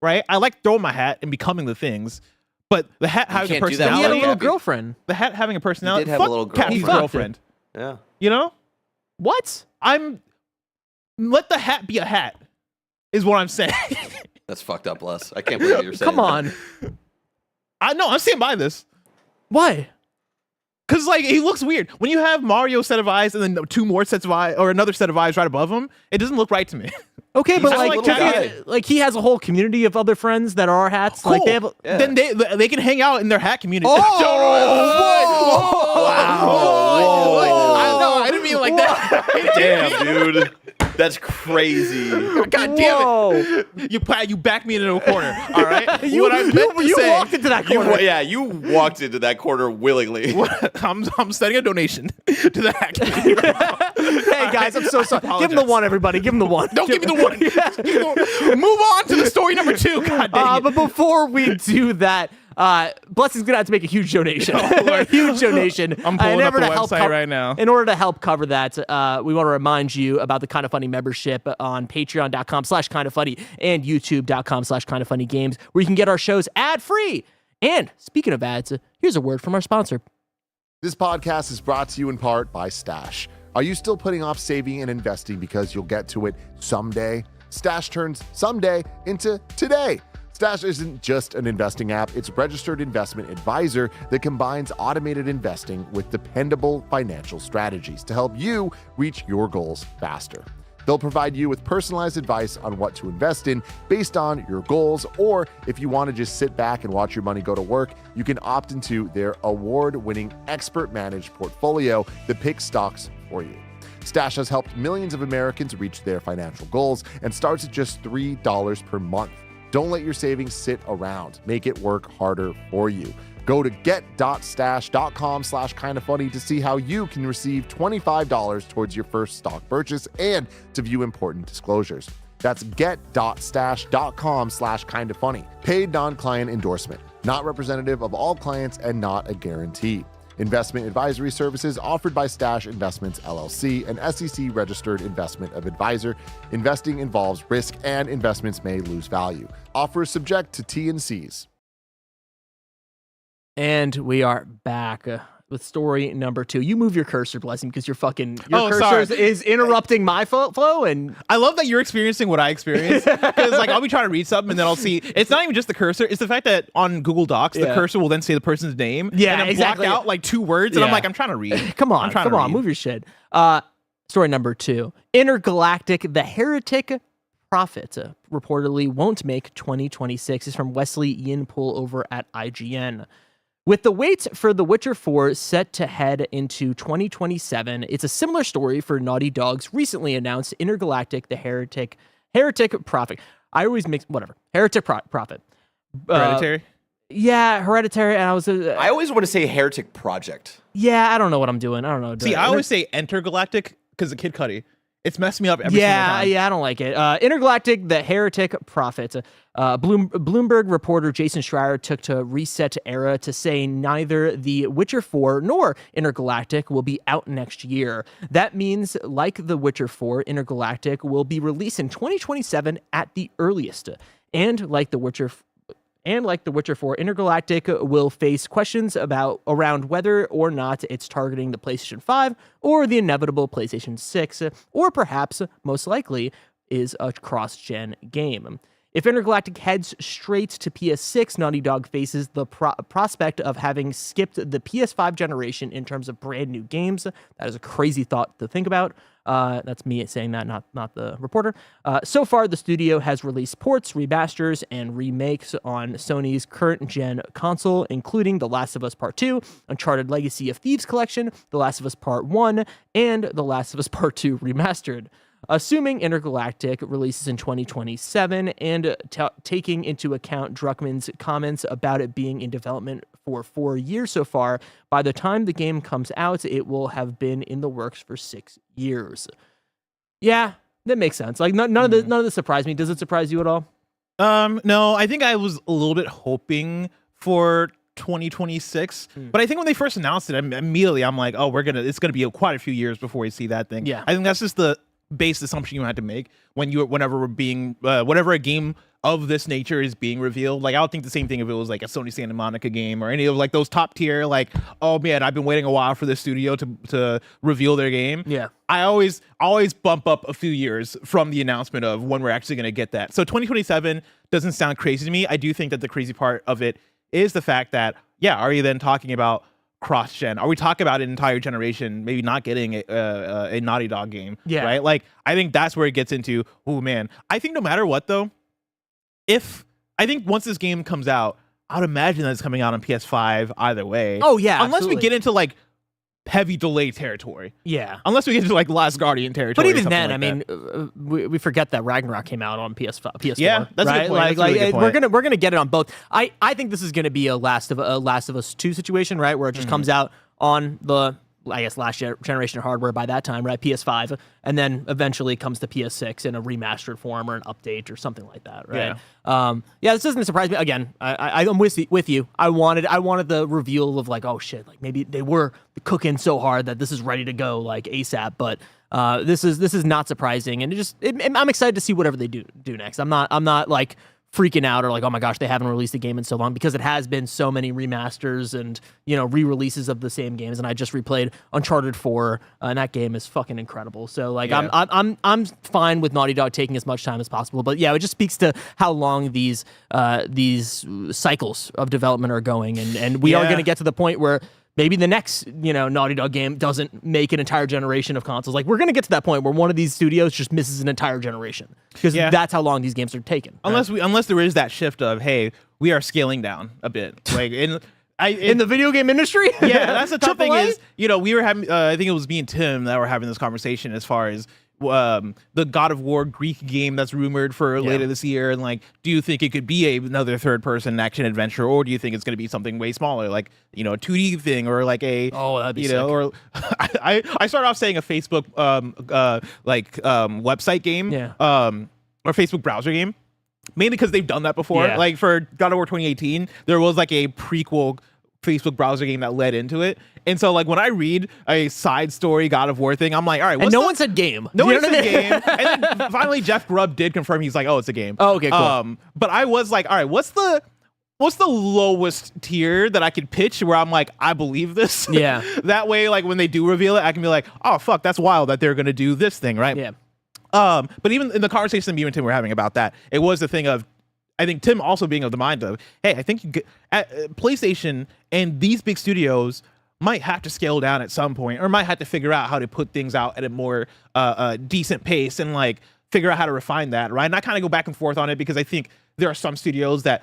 right? I like throwing my hat and becoming the things, but the hat having a can't do that He had a Cappy. little girlfriend. the hat having a personality. did have a Fuck little girlfriend. Cappy's He fucked girlfriend. Yeah. You know, What? let the hat be a hat. Is what I'm saying. That's fucked up, Les. I can't believe you're saying Come on. I know. I'm standing by this. Why? Cause like he looks weird when you have Mario's set of eyes and then 2 more sets of eyes or another set of eyes right above him. It doesn't look right to me. Okay, but just like, a little guy. like he has a whole community of other friends that are hats. Cool. Like they have. Yeah. Then they can hang out in their hat community. Oh! I didn't mean it like that. Damn, dude. That's crazy. God damn Whoa. it! You backed me into a corner. All right. You, what I meant to you say, walked into that corner. You walked into that corner willingly. I'm sending a donation to the hat community. Hey guys, I'm so sorry. Give him the one, everybody. Give him the one. Don't give me the one. Move on to the story number 2. God dang it. But before we do that, Blessing's gonna have to make a huge donation. A huge donation. I'm pulling up the to help website right now. In order to help cover that, we want to remind you about the Kind of Funny membership on patreon.com/kindoffunny and youtube.com/kindoffunnygames, where you can get our shows ad-free. And speaking of ads, here's a word from our sponsor. This podcast is brought to you in part by Stash. Are you still putting off saving and investing because you'll get to it someday? Stash turns someday into today. Stash isn't just an investing app, it's a registered investment advisor that combines automated investing with dependable financial strategies to help you reach your goals faster. They'll provide you with personalized advice on what to invest in based on your goals, or if you want to just sit back and watch your money go to work, you can opt into their award-winning expert-managed portfolio that picks stocks for you. Stash has helped millions of Americans reach their financial goals and starts at just $3 per month. Don't let your savings sit around. Make it work harder for you. Go to get.stash.com/kindoffunny to see how you can receive $25 towards your first stock purchase and to view important disclosures. That's get.stash.com/kindoffunny. Paid non-client endorsement. Not representative of all clients and not a guarantee. Investment advisory services offered by Stash Investments LLC, an SEC-registered investment advisor. Investing involves risk and investments may lose value. Offer is subject to T&Cs. And we are back with story number 2. You move your cursor, Blessing, because your cursor sorry. is interrupting my flow. And I love that you're experiencing what I experienced, because like I'll be trying to read something and then I'll see it's not even just the cursor, it's the fact that on Google Docs the cursor will then say the person's name and then exactly. block out like 2 words and I'm like, I'm trying to read. Come on, move your shit. Story number 2. Intergalactic, the Heretic Prophet reportedly won't make 2026. Is from Wesley Yinpool over at IGN. With the wait for The Witcher 4 set to head into 2027, it's a similar story for Naughty Dog's recently announced Intergalactic, the Heretic Prophet. I always mix, whatever. Heretic Prophet. Hereditary? Yeah, Hereditary, and I always want to say Heretic Project. Yeah, I don't know what I'm doing. I don't know. See, I always say Intergalactic because of Kid Cudi. It's messed me up every single time. Yeah, I don't like it. Intergalactic, the Heretic Prophet. Bloomberg reporter Jason Schreier took to Reset Era to say neither The Witcher 4 nor Intergalactic will be out next year. That means, like The Witcher 4, Intergalactic will be released in 2027 at the earliest. And like The Witcher 4, Intergalactic will face questions around whether or not it's targeting the PlayStation 5 or the inevitable PlayStation 6, or perhaps, most likely, is a cross-gen game. If Intergalactic heads straight to PS6, Naughty Dog faces the prospect of having skipped the PS5 generation in terms of brand new games. That is a crazy thought to think about. That's me saying that, not the reporter. So far, the studio has released ports, remasters, and remakes on Sony's current-gen console, including The Last of Us Part 2, Uncharted Legacy of Thieves Collection, The Last of Us Part 1, and The Last of Us Part 2 Remastered. Assuming Intergalactic releases in 2027 and taking into account Druckmann's comments about it being in development for 4 years so far, by the time the game comes out, it will have been in the works for 6 years. Yeah, that makes sense. Like none of this surprised me. Does it surprise you at all? No, I think I was a little bit hoping for 2026, but I think when they first announced it, immediately I'm like, oh, it's gonna be quite a few years before we see that thing. Yeah, I think that's just the base assumption you had to make whenever a game of this nature is being revealed. Like I would think the same thing if it was like a Sony Santa Monica game or any of like those top tier, like, oh man, I've been waiting a while for this studio to reveal their game. Yeah, I always bump up a few years from the announcement of when we're actually going to get that. So 2027 doesn't sound crazy to me. I do think that the crazy part of it is the fact that, yeah, are you then talking about cross-gen? Are we talking about an entire generation maybe not getting a Naughty Dog game? Yeah. Right? Like, I think that's where it gets into, oh man. I think no matter what though, I think once this game comes out, I would imagine that it's coming out on PS5 either way. Oh yeah, unless absolutely. we get into like heavy delay territory. Yeah. Unless we get into like Last Guardian territory. But even or then, something I like mean, we forget that Ragnarok came out on PS4. Yeah, that's right? a good point. Like, That's a really good point. we're gonna get it on both. I think this is gonna be a Last of Us 2 situation, right? Where it just comes out on the, I guess, last generation of hardware by that time, right? PS5, and then eventually comes to PS6 in a remastered form or an update or something like that, right? Yeah, this doesn't surprise me. Again, I'm with you. I wanted the reveal of like, oh shit, like maybe they were cooking so hard that this is ready to go like ASAP, but this is not surprising, and I'm excited to see whatever they do next. I'm not like freaking out or like, oh my gosh, they haven't released a game in so long, because it has been so many remasters and, you know, re-releases of the same games. And I just replayed Uncharted 4, and that game is fucking incredible. So like, yeah. I'm fine with Naughty Dog taking as much time as possible. But yeah, it just speaks to how long these cycles of development are going, and we are going to get to the point where maybe the next, you know, Naughty Dog game doesn't make an entire generation of consoles. Like, we're going to get to that point where one of these studios just misses an entire generation, because that's how long these games are taking. Right? Unless there is that shift of, hey, we are scaling down a bit. Like in the video game industry? Yeah, that's the tough thing is, you know, we were having, I think it was me and Tim that were having this conversation as far as the God of War Greek game that's rumored for later this year, and like, do you think it could be another third-person action adventure, or do you think it's going to be something way smaller, like, you know, a 2D thing, or like a that'd be sick. or I started off saying a Facebook website game, or Facebook browser game, mainly because they've done that before. Like for God of War 2018, there was like a prequel Facebook browser game that led into it. And so like when I read a side story God of War thing, I'm like, all right, And no one said game. no You one know what I said mean? game. And then finally Jeff Grubb did confirm. He's like, oh, it's a game. Oh, okay, cool. But I was like, all right, what's the lowest tier that I could pitch where I'm like, I believe this? Yeah. That way, like when they do reveal it, I can be like, oh fuck, that's wild that they're gonna do this thing, right? Yeah. But even in the conversation that me and Tim were having about that, it was the thing of, I think Tim also being of the mind of, hey, I think PlayStation and these big studios might have to scale down at some point, or might have to figure out how to put things out at a more decent pace and like figure out how to refine that, right? And I kind of go back and forth on it because I think there are some studios that,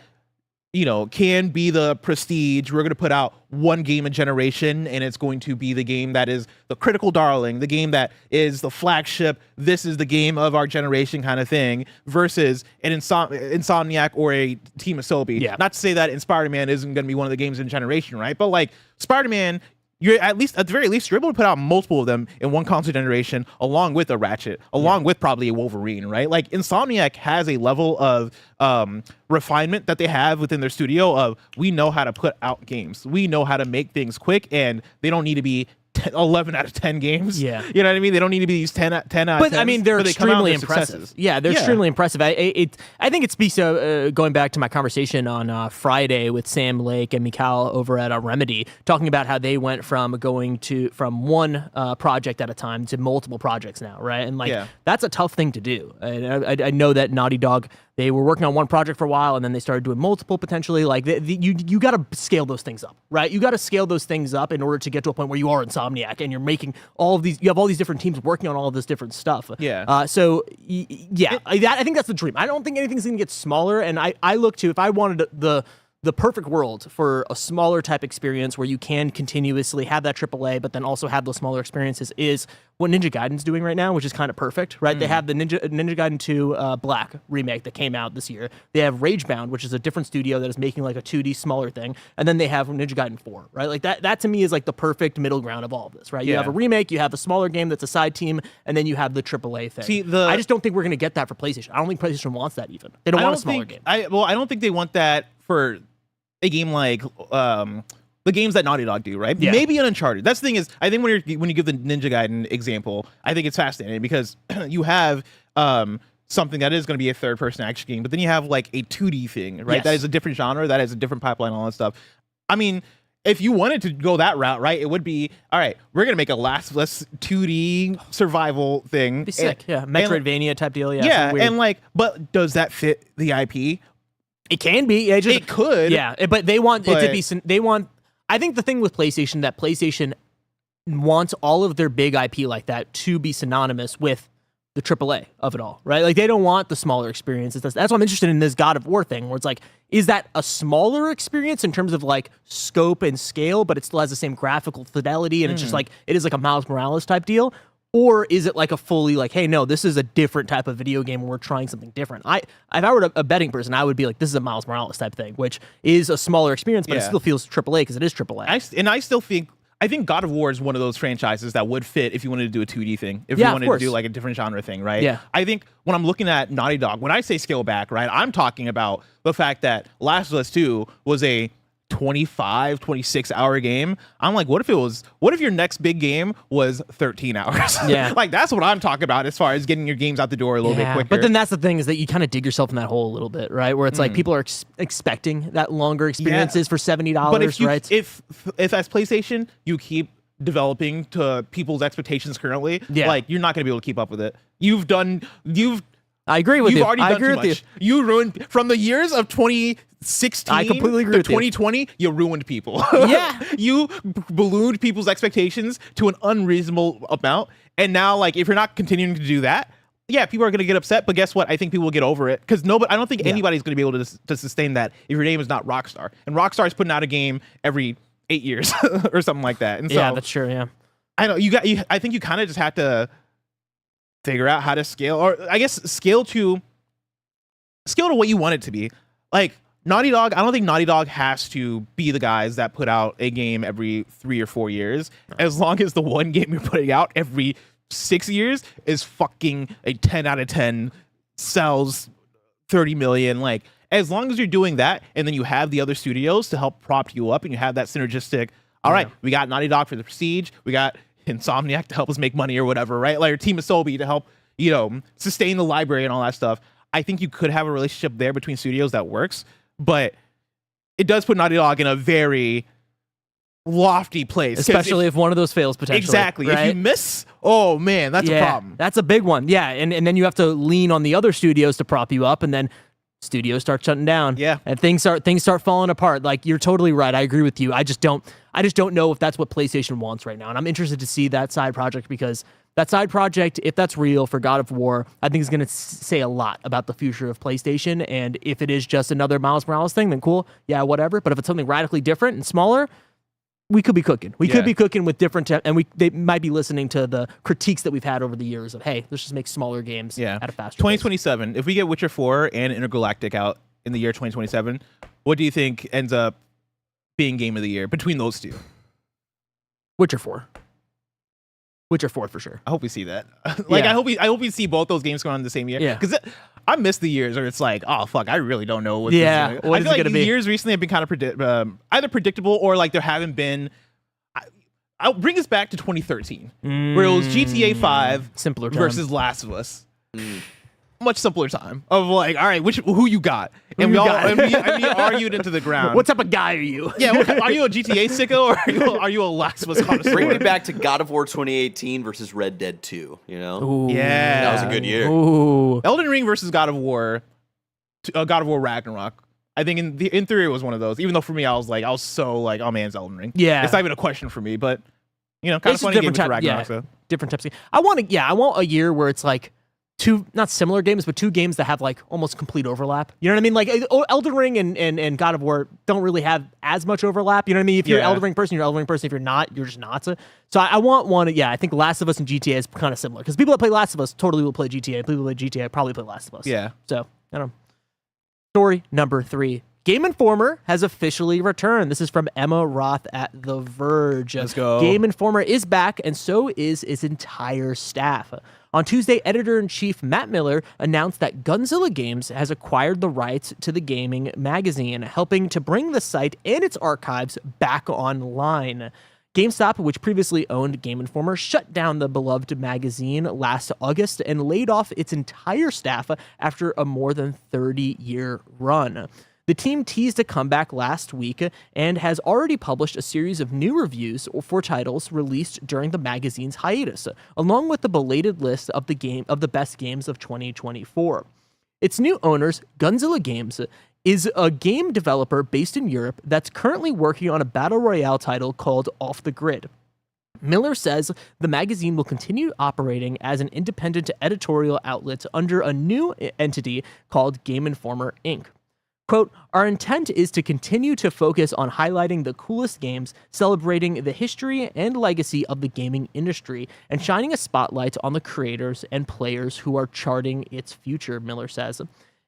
you know, can be the prestige. We're going to put out one game a generation, and it's going to be the game that is the critical darling, the game that is the flagship. This is the game of our generation kind of thing, versus an Insomniac or a Team Asobi. Yeah. Not to say that Spider-Man isn't going to be one of the games in generation, right? But like Spider-Man, you're at the very least, you're able to put out multiple of them in one console generation, along with a Ratchet, along with probably a Wolverine, right? Like Insomniac has a level of refinement that they have within their studio of, we know how to put out games. We know how to make things quick, and they don't need to be 11 out of 10 games. Yeah. You know what I mean? They don't need to be these 10 out of 10. But I mean, they're extremely they're impressive. successes. Yeah, they're extremely impressive. I think it speaks to going back to my conversation on Friday with Sam Lake and Mikhail over at Remedy, talking about how they went from one project at a time to multiple projects now, right? And like that's a tough thing to do. And I know that Naughty Dog, they were working on one project for a while, and then they started doing multiple potentially. Like you got to scale those things up, right? You got to scale those things up in order to get to a point where you are Insomniac and you're making all of these. You have all these different teams working on all of this different stuff. Yeah. I think that's the dream. I don't think anything's going to get smaller. And I look to, if I wanted the perfect world for a smaller type experience where you can continuously have that AAA, but then also have those smaller experiences, is what Ninja Gaiden's doing right now, which is kind of perfect, right? They have the Ninja Gaiden 2 Black remake that came out this year. They have Ragebound, which is a different studio that is making like a 2D smaller thing. And then they have Ninja Gaiden 4, right? Like that to me is like the perfect middle ground of all of this, right? You have a remake, you have a smaller game that's a side team, and then you have the AAA thing. I just don't think we're going to get that for PlayStation. I don't think PlayStation wants that even. They don't want a smaller game. I don't think they want that for a game like the games that Naughty Dog do, right? Yeah. Maybe an Uncharted. That's the thing is, I think when you give the Ninja Gaiden example, I think it's fascinating because you have something that is going to be a third-person action game, but then you have like a 2D thing, right? Yes. That is a different genre, that has a different pipeline, all that stuff. I mean, if you wanted to go that route, right, it would be, all right, we're going to make a last-less 2D survival thing. It'd be sick, Metroidvania type deal, Yeah, and like, but does that fit the IP? It can be. It could. Yeah, but they want it to be. They want. I think the thing with PlayStation, that PlayStation wants all of their big IP like that to be synonymous with the AAA of it all, right? Like they don't want the smaller experiences. That's why I'm interested in this God of War thing, where it's like, is that a smaller experience in terms of like scope and scale, but it still has the same graphical fidelity, and it's just like it is like a Miles Morales type deal? Or is it like a fully like, hey, no, this is a different type of video game and we're trying something different? If I were a betting person, I would be like, this is a Miles Morales type thing, which is a smaller experience, but it still feels AAA because it is AAA. I think God of War is one of those franchises that would fit if you wanted to do a 2D thing, if you wanted to do like a different genre thing, right? Yeah. I think when I'm looking at Naughty Dog, when I say scale back, right, I'm talking about the fact that Last of Us 2 was a 26 hour game. I'm like, what if your next big game was 13 hours? Yeah. Like that's what I'm talking about as far as getting your games out the door a little bit quicker. But then that's the thing, is that you kind of dig yourself in that hole a little bit, right? Where it's like people are expecting that longer experiences for $70, but if right? If as PlayStation, you keep developing to people's expectations currently, like you're not going to be able to keep up with it. I agree with you. You've already I done agree too with much. You ruined from the years of 2016 I completely agree to with you. 2020. You ruined people. Yeah. You ballooned people's expectations to an unreasonable amount, and now, like, if you're not continuing to do that, people are going to get upset. But guess what? I think people will get over it because I don't think anybody's going to be able to sustain that if your name is not Rockstar. And Rockstar is putting out a game every 8 years or something like that. And so, yeah, that's true. Yeah, I know I think you kind of just have to figure out how to scale, or I guess scale to what you want it to be. Like Naughty Dog, I don't think Naughty Dog has to be the guys that put out a game every 3 or 4 years. As long as the one game you're putting out every 6 years is fucking a 10 out of 10, sells 30 million, like as long as you're doing that, and then you have the other studios to help prop you up, and you have that synergistic. All right, we got Naughty Dog for the Prestige, we got Insomniac to help us make money or whatever, right? Like, or Team Asobi to help, sustain the library and all that stuff. I think you could have a relationship there between studios that works, but it does put Naughty Dog in a very lofty place, especially if one of those fails potentially. Exactly. Right? If you miss, oh man, that's a problem. That's a big one. Yeah, and then you have to lean on the other studios to prop you up, and then studios start shutting down. Yeah, and things start falling apart. Like, you're totally right. I agree with you. I just don't know if that's what PlayStation wants right now, and I'm interested to see that side project, because that side project, if that's real for God of War, I think is going to say a lot about the future of PlayStation. And if it is just another Miles Morales thing, then cool, yeah, whatever. But if it's something radically different and smaller, we could be cooking. We could be cooking with different, and they might be listening to the critiques that we've had over the years of, hey, let's just make smaller games at a faster 2027. If we get Witcher 4 and Intergalactic out in the year 2027, what do you think ends up being game of the year between those two? Witcher 4. Witcher 4 for sure. I hope we see that. I hope we see both those games going on the same year. Yeah. Because I miss the years where it's like, oh fuck, I really don't know what. What I is feel it like gonna the be? years recently have been kind of either predictable or like there haven't been. I'll bring us back to 2013, where it was GTA 5 simpler time. versus Last of Us. Much simpler time of like, all right, who you got? And we argued into the ground. What type of guy are you? Yeah, are you a GTA sicko or are you a Last of Us connoisseur? Bring me back to God of War 2018 versus Red Dead 2. Ooh. Yeah, that was a good year. Ooh. Elden Ring versus God of War Ragnarok. I think in theory it was one of those. Even though for me, I was so like, oh man, it's Elden Ring. Yeah, it's not even a question for me. But kind of funny game with Ragnarok. So. Different types of games. I want a year where it's like two, not similar games, but two games that have like almost complete overlap. You know what I mean? Like Elden Ring and God of War don't really have as much overlap. You know what I mean? If you're an Elden Ring person, you're an Elden Ring person. If you're not, you're just not. So I want one. Yeah, I think Last of Us and GTA is kind of similar, because people that play Last of Us totally will play GTA. People who play GTA probably play Last of Us. Yeah. So I don't know. Story number 3. Game Informer has officially returned. This is from Emma Roth at The Verge. Let's go. Game Informer is back, and so is its entire staff. On Tuesday, editor-in-chief Matt Miller announced that Gunzilla Games has acquired the rights to the gaming magazine, helping to bring the site and its archives back online. GameStop, which previously owned Game Informer, shut down the beloved magazine last August and laid off its entire staff after a more than 30-year run. The team teased a comeback last week and has already published a series of new reviews for titles released during the magazine's hiatus, along with the belated list of the best games of 2024. Its new owners, Gunzilla Games, is a game developer based in Europe that's currently working on a battle royale title called Off the Grid. Miller says the magazine will continue operating as an independent editorial outlet under a new entity called Game Informer Inc. Quote, our intent is to continue to focus on highlighting the coolest games, celebrating the history and legacy of the gaming industry, and shining a spotlight on the creators and players who are charting its future, Miller says.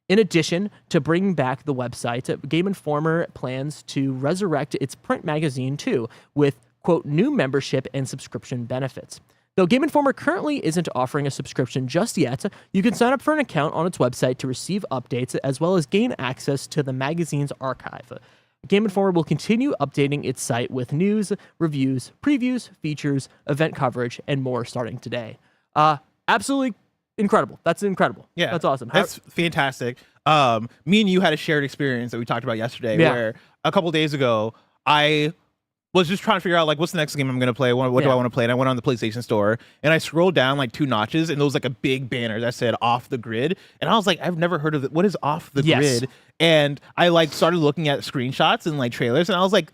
In addition to bringing back the website, Game Informer plans to resurrect its print magazine too, with, quote, new membership and subscription benefits. Though Game Informer currently isn't offering a subscription just yet, you can sign up for an account on its website to receive updates as well as gain access to the magazine's archive. Game Informer will continue updating its site with news, reviews, previews, features, event coverage, and more starting today. Absolutely incredible. That's incredible. Yeah. That's awesome. That's fantastic. Me and you had a shared experience that we talked about yesterday where a couple days ago, I was just trying to figure out like what's the next game I'm gonna play. What do I want to play? And I went on the PlayStation Store and I scrolled down like 2 notches and there was like a big banner that said Off the Grid. And I was like, I've never heard of it. What is Off the Grid? And I like started looking at screenshots and like trailers and I was like,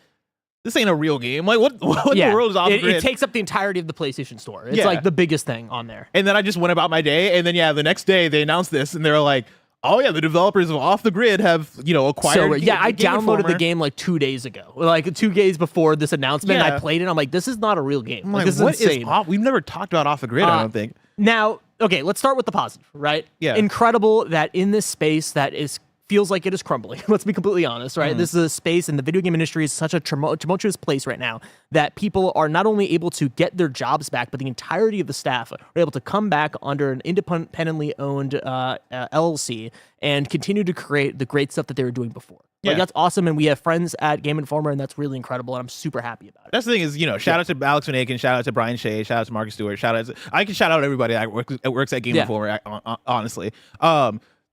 this ain't a real game. Like what in the world is Off the Grid? It takes up the entirety of the PlayStation Store. It's like the biggest thing on there. And then I just went about my day and then the next day they announced this and they were like, oh yeah, the developers of Off the Grid have, acquired. So I downloaded the game like 2 days ago, like 2 days before this announcement. Yeah. I played it. I'm like, this is not a real game. Like, this is insane. We've never talked about Off the Grid. I don't think. Now, okay, let's start with the positive, right? Yeah. Incredible that in this space that is feels like it is crumbling. Let's be completely honest, right? This is a space, and the video game industry is such a tumultuous place right now that people are not only able to get their jobs back, but the entirety of the staff are able to come back under an independently owned LLC and continue to create the great stuff that they were doing before. Like, that's awesome, and we have friends at Game Informer, and that's really incredible, and I'm super happy about it. That's the thing is, shout out to Alex Van Aken, shout out to Brian Shea, shout out to Marcus Stewart, I can shout out everybody that works at Game Informer, honestly.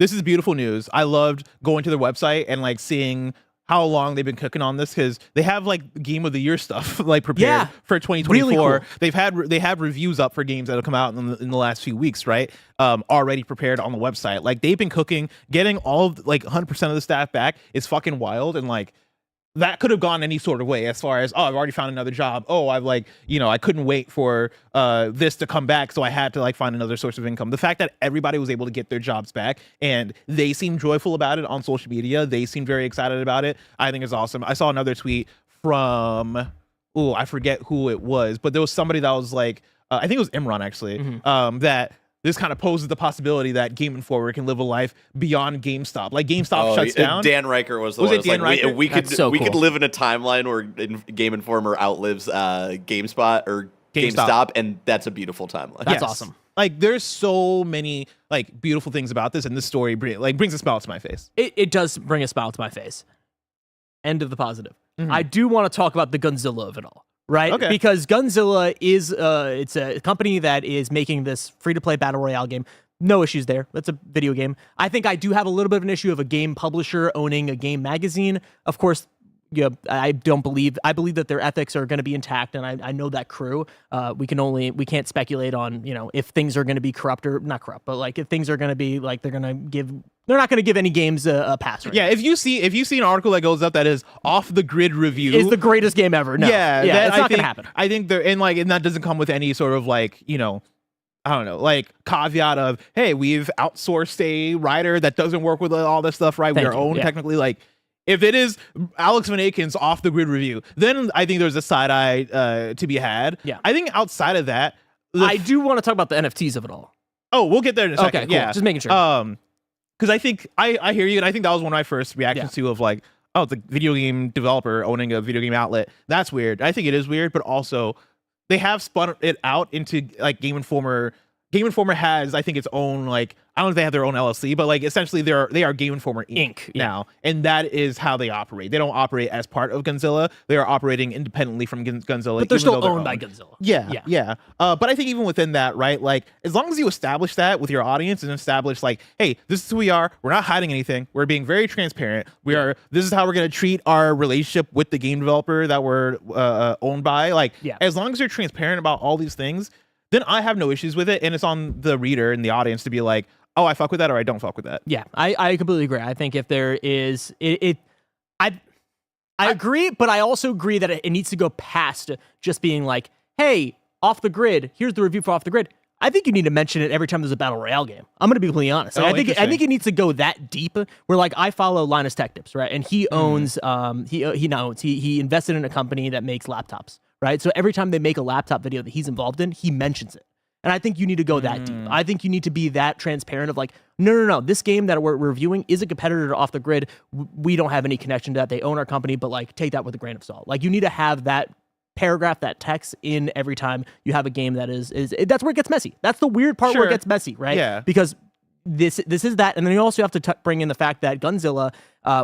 This is beautiful news. I loved going to their website and like seeing how long they've been cooking on this, because they have like Game of the Year stuff like prepared for 2024. Really cool. They have reviews up for games that have come out in the last few weeks, right? Already prepared on the website. Like, they've been cooking. Getting all of 100% of the staff back is fucking wild, and like, that could have gone any sort of way, as far as, I've already found another job. I couldn't wait for this to come back, so I had to find another source of income. The fact that everybody was able to get their jobs back and they seemed joyful about it on social media, they seemed very excited about it, I think is awesome. I saw another tweet from, I forget who it was, but there was somebody that was like, I think it was Imran actually, that this kind of poses the possibility that Game Informer can live a life beyond GameStop. Like, GameStop shuts down. Dan Riker was the Was one. it Dan Riker? We could That's so we cool. could live in a timeline where Game Informer outlives GameSpot or GameStop, and that's a beautiful timeline. That's awesome. Like, there's so many beautiful things about this, and this story brings a smile to my face. It does bring a smile to my face. End of the positive. I do want to talk about the Gunzilla of it all. Right? Okay. Because Gunzilla is it's a company that is making this free-to-play battle royale game. No issues there. That's a video game. I think I do have a little bit of an issue of a game publisher owning a game magazine. Of course, I believe that their ethics are going to be intact, and I know that crew. We can't speculate on, if things are going to be corrupt or not corrupt, but if things are going to be they're not going to give any games a pass. Right? Yeah, if you see an article that goes up that is off the grid review, is the greatest game ever. No. Yeah, it's not going to happen. I think and that doesn't come with any sort of I don't know, caveat of, hey, we've outsourced a writer that doesn't work with all this stuff, right? We're own technically. If it is Alex Van Aken's off the grid review, then I think there's a side eye to be had. Yeah. I think outside of that, I do want to talk about the NFTs of it all. Oh, we'll get there in a second. Okay, cool. Yeah, Just making sure. Because I think I hear you, and I think that was one of my first reactions to of the video game developer owning a video game outlet. That's weird. I think it is weird, but also they have spun it out into Game Informer. Game Informer has, I think, its own I don't know if they have their own LLC, but essentially they are Game Informer Inc. now, and that is how they operate. They don't operate as part of Gunzilla. They are operating independently from Gunzilla, but they're still owned by Gunzilla. Yeah. But I think even within that, right, as long as you establish that with your audience and establish hey, this is who we are. We're not hiding anything. We're being very transparent. This is how we're going to treat our relationship with the game developer that we're owned by. As long as you're transparent about all these things, then I have no issues with it, and it's on the reader and the audience to be oh, I fuck with that or I don't fuck with that. Yeah, I completely agree. I think if there is I agree, but I also agree that it needs to go past just being hey, Off the Grid, here's the review for Off the Grid. I think you need to mention it every time there's a battle royale game. I'm going to be completely honest. I think it needs to go that deep. Where I follow Linus Tech Tips, right? And he owns he invested in a company that makes laptops, right? So every time they make a laptop video that he's involved in, he mentions it. And I think you need to go that deep. I think you need to be that transparent of no. This game that we're reviewing is a competitor to Off the Grid. We don't have any connection to that. They own our company, but take that with a grain of salt. You need to have that paragraph, that text in every time you have a game that is that's where it gets messy. That's the weird part where it gets messy, right? Yeah. Because this is that, and then you also have to bring in the fact that Gunzilla,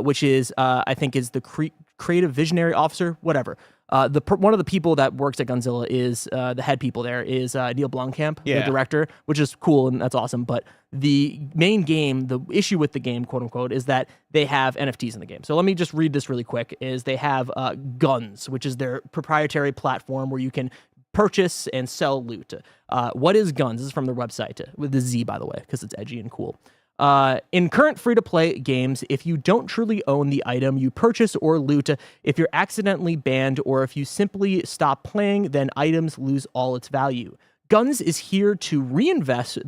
which is I think is the creative visionary officer, whatever. One of the people that works at Gunzilla is the head people there is Neil Blomkamp, the director, which is cool and that's awesome. But the main game, the issue with the game, quote unquote, is that they have NFTs in the game. So let me just read this really quick. Is they have Guns, which is their proprietary platform where you can purchase and sell loot. What is Guns? This is from their website with the Z, by the way, because it's edgy and cool. In current free-to-play games, if you don't truly own the item you purchase or loot, if you're accidentally banned, or if you simply stop playing, then items lose all its value. Guns is here to reinvent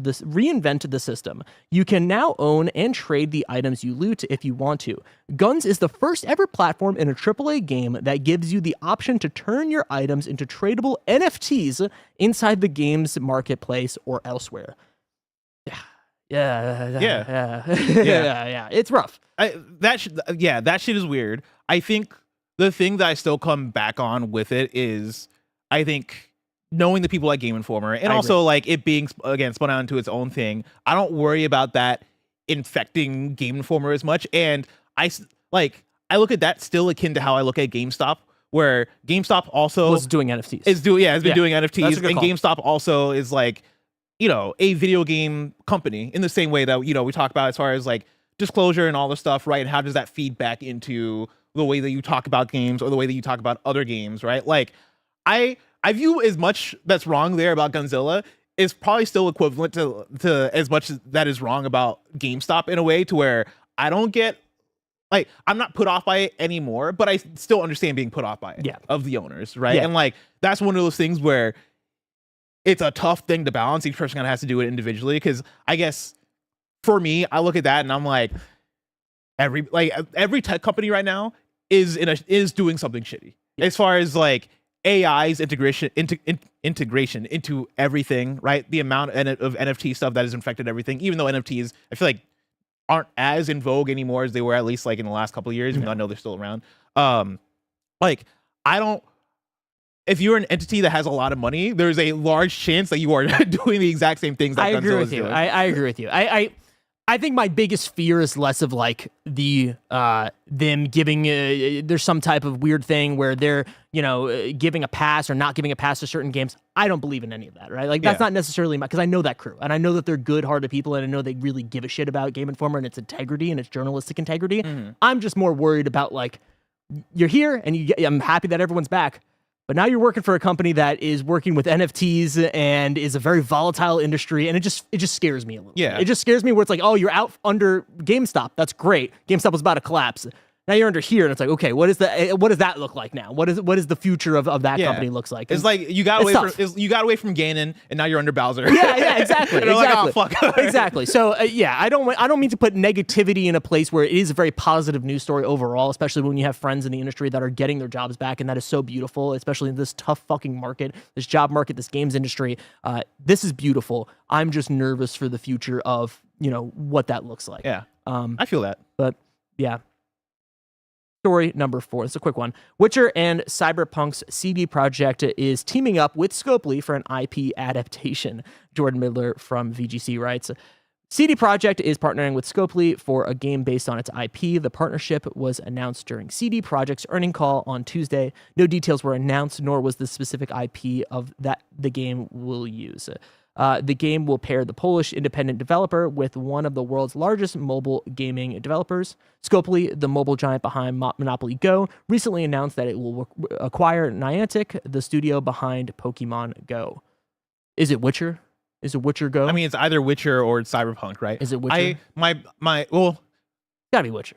the system. You can now own and trade the items you loot if you want to. Guns is the first ever platform in a AAA game that gives you the option to turn your items into tradable NFTs inside the game's marketplace or elsewhere. Yeah. It's rough. That shit is weird. I think the thing that I still come back on with it is, I think, knowing the people like Game Informer and also like it being again spun out into its own thing. I don't worry about that infecting Game Informer as much, and I look at that still akin to how I look at GameStop, where GameStop also was doing NFTs. has been doing NFTs, and call. GameStop also is like, a video game company in the same way that, we talk about as far as like disclosure and all the stuff, right? And how does that feed back into the way that you talk about games or the way that you talk about other games, right? Like, I view as much that's wrong there about Gunzilla is probably still equivalent to as much as that is wrong about GameStop in a way, to where I don't get, like, I'm not put off by it anymore, but I still understand being put off by it of the owners, right? Yeah. And like, that's one of those things where it's a tough thing to balance. Each person kind of has to do it individually, because I guess for me, I look at that and I'm like, every tech company right now is doing something shitty as far as like AI's integration into everything, right? The amount of NFT stuff that has infected everything, even though NFTs, I feel like, aren't as in vogue anymore as they were, at least like in the last couple of years, even though I know they're still around. If you're an entity that has a lot of money, there's a large chance that you are doing the exact same things that I agree Gunzilla with is you. doing. I agree with you. I think my biggest fear is less of like them giving there's some type of weird thing where they're giving a pass or not giving a pass to certain games. I don't believe in any of that, right? Like that's not necessarily because I know that crew and I know that they're good-hearted people and I know they really give a shit about Game Informer and its integrity and its journalistic integrity. Mm-hmm. I'm just more worried about like, you're here and I'm happy that everyone's back. But now you're working for a company that is working with NFTs and is a very volatile industry, and it just scares me a little. Yeah. It just scares me where it's like, oh, you're out under GameStop. That's great. GameStop was about to collapse. Now you're under here, and it's like, okay, what does that look like now? What is the future of that company looks like? It's like you got away from Ganon, and now you're under Bowser. Yeah, exactly. And exactly. like, oh, fuck. Exactly. So I don't mean to put negativity in a place where it is a very positive news story overall, especially when you have friends in the industry that are getting their jobs back, and that is so beautiful, especially in this tough fucking market, this job market, this games industry. This is beautiful. I'm just nervous for the future of what that looks like. Yeah. I feel that. But yeah. Story number 4. It's a quick one. Witcher and Cyberpunk's CD Projekt is teaming up with Scopely for an IP adaptation. Jordan Midler from VGC writes, CD Projekt is partnering with Scopely for a game based on its IP. The partnership was announced during CD Projekt's earning call on Tuesday. No details were announced, nor was the specific IP of that the game will use. The game will pair the Polish independent developer with one of the world's largest mobile gaming developers. Scopely, the mobile giant behind Monopoly Go, recently announced that it will acquire Niantic, the studio behind Pokemon Go. Is it Witcher? Is it Witcher Go? I mean, it's either Witcher or it's Cyberpunk, right? Is it Witcher? Gotta be Witcher.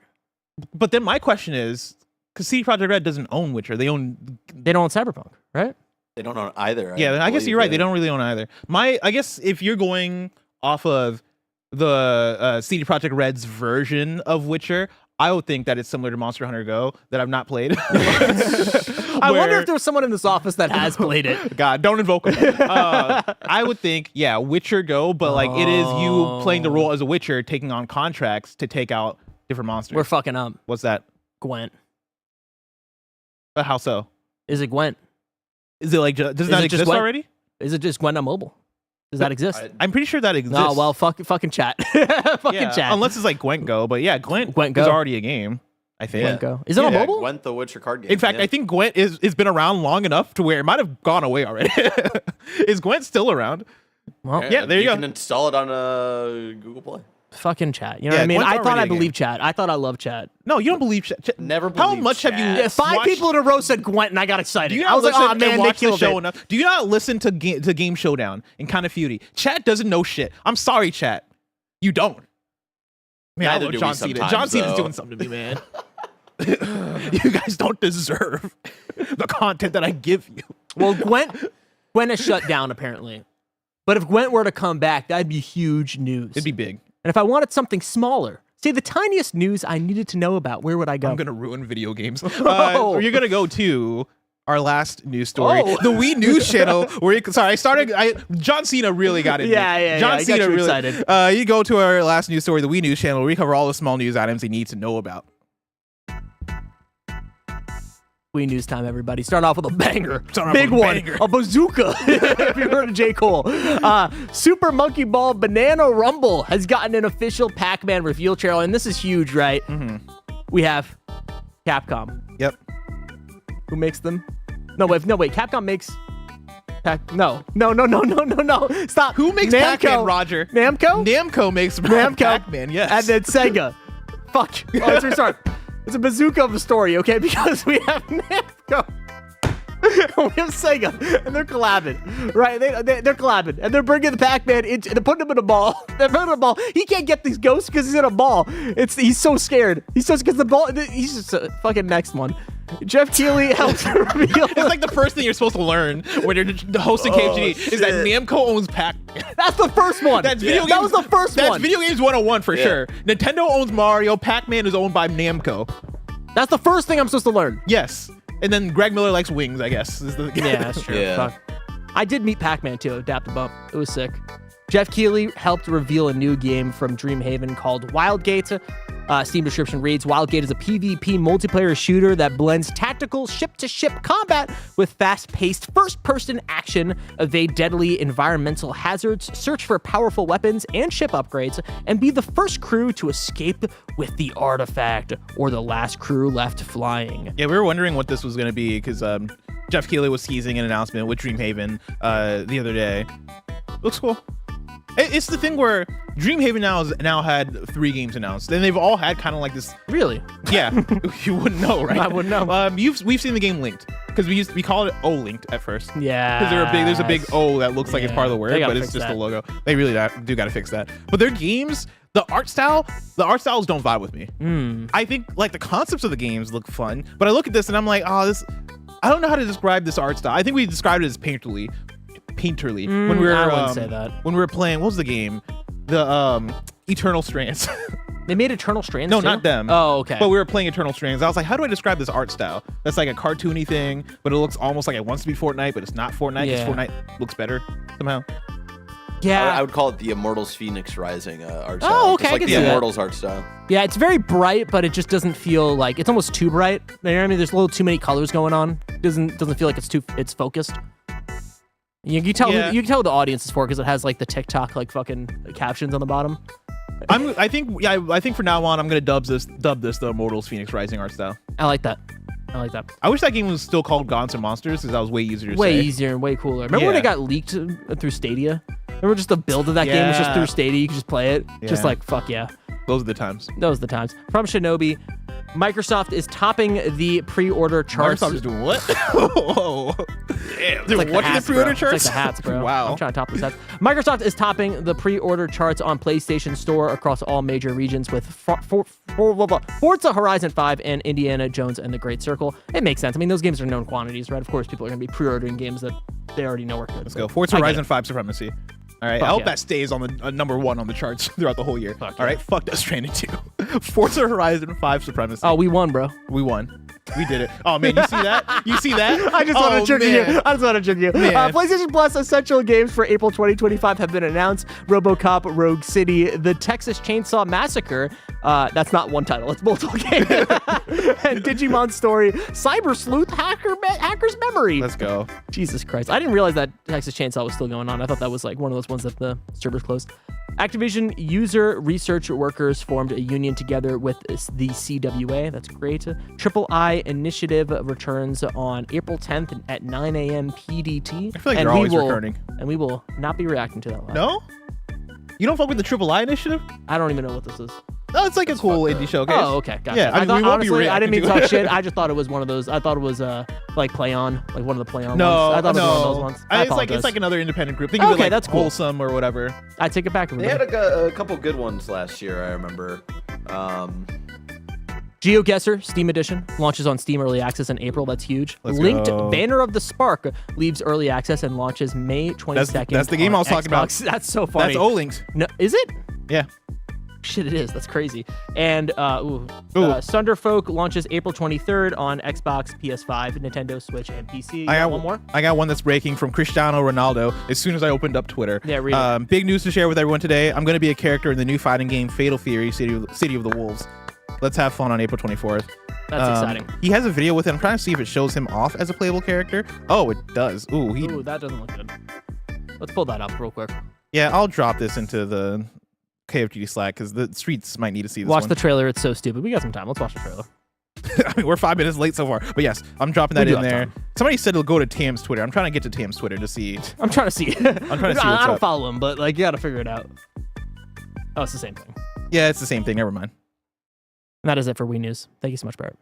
But then my question is, because CD Projekt Red doesn't own Witcher, they don't own Cyberpunk, right? They don't own either. I guess you're right. They don't really own either. I guess if you're going off of the CD Projekt Red's version of Witcher, I would think that it's similar to Monster Hunter Go that I've not played. I wonder if there's someone in this office that has played it. God, don't invoke him. I would think, Witcher Go, but like it is you playing the role as a Witcher, taking on contracts to take out different monsters. We're fucking up. What's that? Gwent. How so? Is it Gwent? Is it like, does that exist already? Is it just Gwent on mobile? Does that exist? I'm pretty sure that exists. No, well, fucking chat. Chat. Unless it's like Gwent Go, but Gwent Go is already a game, I think. Gwent Go. Is it on mobile? Gwent, the Witcher card game. In fact, I think Gwent is been around long enough to where it might have gone away already. Is Gwent still around? Well, there you go. You can install it on Google Play. Fucking chat. You know what I mean? Gwent's I thought I already a believed chat. I thought I loved chat. No, you don't believe chat. Never How believed much chat. have you? 5 watched- people in a row said Gwent, and I got excited. Do you I not was like, listen oh and man, they watch the killed show it. enough? Do you not listen to Game Showdown and Kind of Feudy? Chat doesn't know shit. I'm sorry, chat. You don't. Man, Neither I love do we John Cena. sometimes, John Cena's though. doing something to me, man. You guys don't deserve the content that I give you. Well, Gwent is shut down apparently. But if Gwent were to come back, that'd be huge news. It'd be big. And if I wanted something smaller, say the tiniest news I needed to know about, where would I go? I'm gonna ruin video games. Oh. You're gonna go to our last news story, Oh. the Wii News channel. Where John Cena really got into it. John I got Cena you really excited. You go to our last news story, the Wii News channel, where we cover all the small news items you need to know about. Wii News time, everybody. Start off with a banger. Start off Big with a one. banger. A bazooka. If you heard of J. Cole. Super Monkey Ball Banana Rumble has gotten an official Pac-Man reveal trailer, and this is huge, right? Mm-hmm. We have Capcom. Yep. Who makes them? No, wait. Capcom makes... No. Stop. Who makes Namco. Pac-Man, Roger? Namco? Namco makes Namco. Pac-Man, yes. And then Sega. Fuck. Oh, let's restart. It's a bazooka of a story, okay? Because we have Namco. We have Sega, and they're collabing, right? They're collabing, and they're bringing the Pac-Man into, they're putting him in a ball. They're putting him in a ball. He can't get these ghosts because he's in a ball. He's so scared. He's so because the ball. He's just a fucking next one. Jeff Keighley helps reveal. It's like the first thing you're supposed to learn when you're hosting KFGD is that Namco owns Pac-Man. That's the first one. That's video games. That was the first That's one. video games 101 for Yeah. sure. Nintendo owns Mario. Pac-Man is owned by Namco. That's the first thing I'm supposed to learn. Yes. And then Greg Miller likes wings, I guess. Yeah, that's true. Yeah. Fuck. I did meet Pac-Man too. Adapt a bump. It was sick. Jeff Keighley helped reveal a new game from Dreamhaven called Wildgate. Steam description reads, Wildgate is a PvP multiplayer shooter that blends tactical ship-to-ship combat with fast-paced first-person action, evade deadly environmental hazards, search for powerful weapons and ship upgrades, and be the first crew to escape with the artifact, or the last crew left flying. Yeah, we were wondering what this was going to be because Jeff Keighley was teasing an announcement with Dreamhaven the other day. Looks cool. It's the thing where Dreamhaven now had 3 games announced, and they've all had kind of like this. Really? Yeah, you wouldn't know, right? I wouldn't know. We've seen the game Linked because we called it O Linked at first. Yeah. Because there's a big O that looks like it's part of the They word, gotta but it's fix just that. a logo. They really do got to fix that. But their games, the art styles don't vibe with me. I think like the concepts of the games look fun, but I look at this and I'm like, I don't know how to describe this art style. I think we described it as painterly. When we were I wouldn't say that. when we were playing, what was the game? The Eternal Strands. They made Eternal Strands No, too? not them. Oh, okay. But we were playing Eternal Strands. I was like, how do I describe this art style? That's like a cartoony thing, but it looks almost like it wants to be Fortnite, but it's not Fortnite because Yeah. Fortnite looks better somehow. yeah. I would call it the Immortals Phoenix Rising art Oh, style. okay, Just I like can the see that. Immortals art style. Yeah, it's very bright, but it just doesn't feel like it's almost too bright. You know what I mean? There's a little too many colors going on. Doesn't feel like it's focused. You can tell Yeah. you can tell who the audience is for because it has like the TikTok like fucking captions on the bottom. I think for now on I'm gonna dub this the Immortals Phoenix Rising art style. I like that. I wish that game was still called Gods and Monsters because that was way easier to Way say. easier and way cooler. Remember when Yeah. it got leaked through Stadia? Remember just the build of that game was just Yeah. through Stadia. You could just play it. Just Yeah. like fuck yeah. Those are the times. Those are the times. From Shinobi, Microsoft is topping the pre-order charts. Microsoft is doing what? Whoa. Damn, they're Like the watching the hats, pre-order bro. charts? It's like the hats, bro. Wow. I'm trying to top those hats. Microsoft is topping the pre-order charts on PlayStation Store across all major regions with Forza Horizon 5 and Indiana Jones and the Great Circle. It makes sense. I mean, those games are known quantities, right? Of course, people are going to be pre-ordering games that they already know are good. Let's go. Forza Horizon 5 Supremacy. All right, Fuck I hope yeah. that stays on the number 1 on the charts throughout the whole year. Fuck All right, fuck Death Stranding 2. Forza Horizon 5 Supremacy. Oh, we won, bro. We won. We did it. Oh man, you see that? You see that? I just want to trick you. I just want to trick you. Man. PlayStation Plus Essential Games for April 2025 have been announced. RoboCop, Rogue City, The Texas Chainsaw Massacre. That's not one title. It's multiple games. And Digimon Story, Cyber Sleuth, Hacker's Memory. Let's go. Jesus Christ. I didn't realize that Texas Chainsaw was still going on. I thought that was like one of those ones that the servers closed. Activision user research workers formed a union together with the CWA. That's great. Triple I Initiative returns on April 10th at 9 a.m. PDT. I feel like they're always recording. And we will not be reacting to that live. No? You don't fuck with the Triple I Initiative? I don't even know what this is. Oh, it's like a cool indie showcase. Oh, okay. Gotcha. Yeah, I mean, thought, we won't be honestly, I didn't mean to reacting talk to it. shit. I just thought it was one of those. I thought it was like Play On, like one of the Play On No, ones. I thought no. it was one of those ones. I It's apologize. like another independent group. Think of it Okay, like that's cool. Wholesome or whatever. I take it back. They had a couple good ones last year, I remember. GeoGuessr Steam Edition launches on Steam Early Access in April. That's huge. Let's Linked go. Banner of the Spark leaves Early Access and launches May 22nd. That's the game on I was talking about. Xbox. That's so funny. That's O-Linked. No, is it? Yeah. Shit, it is. That's crazy. And Sunderfolk launches April 23rd on Xbox, PS5, Nintendo Switch, and PC. I got one more. I got one that's breaking from Cristiano Ronaldo as soon as I opened up Twitter. Yeah, read it. Big news to share with everyone today. I'm going to be a character in the new fighting game Fatal Fury: City of the Wolves. Let's have fun on April 24th. That's exciting. He has a video with it. I'm trying to see if it shows him off as a playable character. Oh, it does. Ooh, that doesn't look good. Let's pull that up real quick. Yeah, I'll drop this into the KFGD Slack because the streets might need to see this Watch one. the trailer. It's so stupid. We got some time. Let's watch the trailer. I mean, we're 5 minutes late so far. But yes, I'm dropping that We do in have there. time. Somebody said it'll go to Tam's Twitter. I'm trying to get to Tam's Twitter to see. I'm trying to see. I'm trying to see what's I don't up. follow him, but like you got to figure it out. Oh, it's the same thing. Yeah, it's the same thing. Never mind. And that is it for Wii News. Thank you so much, Barrett.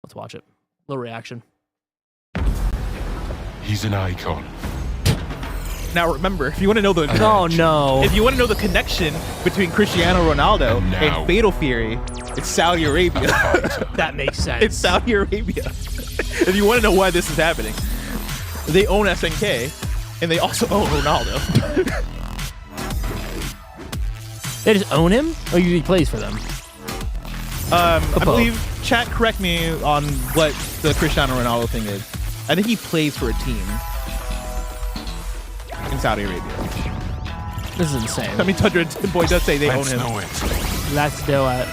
Let's watch it. Little reaction. He's an icon. Now remember, if you want to know the Oh no. if you want to know the connection between Cristiano Ronaldo And now- and Fatal Fury, it's Saudi Arabia. That makes sense. It's Saudi Arabia. If you want to know why this is happening, they own SNK and they also own Ronaldo. They just own him, or he plays for them? I both. believe. Chat, correct me on what the Cristiano Ronaldo thing is. I think he plays for a team in Saudi Arabia. This is insane. I mean, Tundra Boy does say they own Let's him. know it. Let's do it.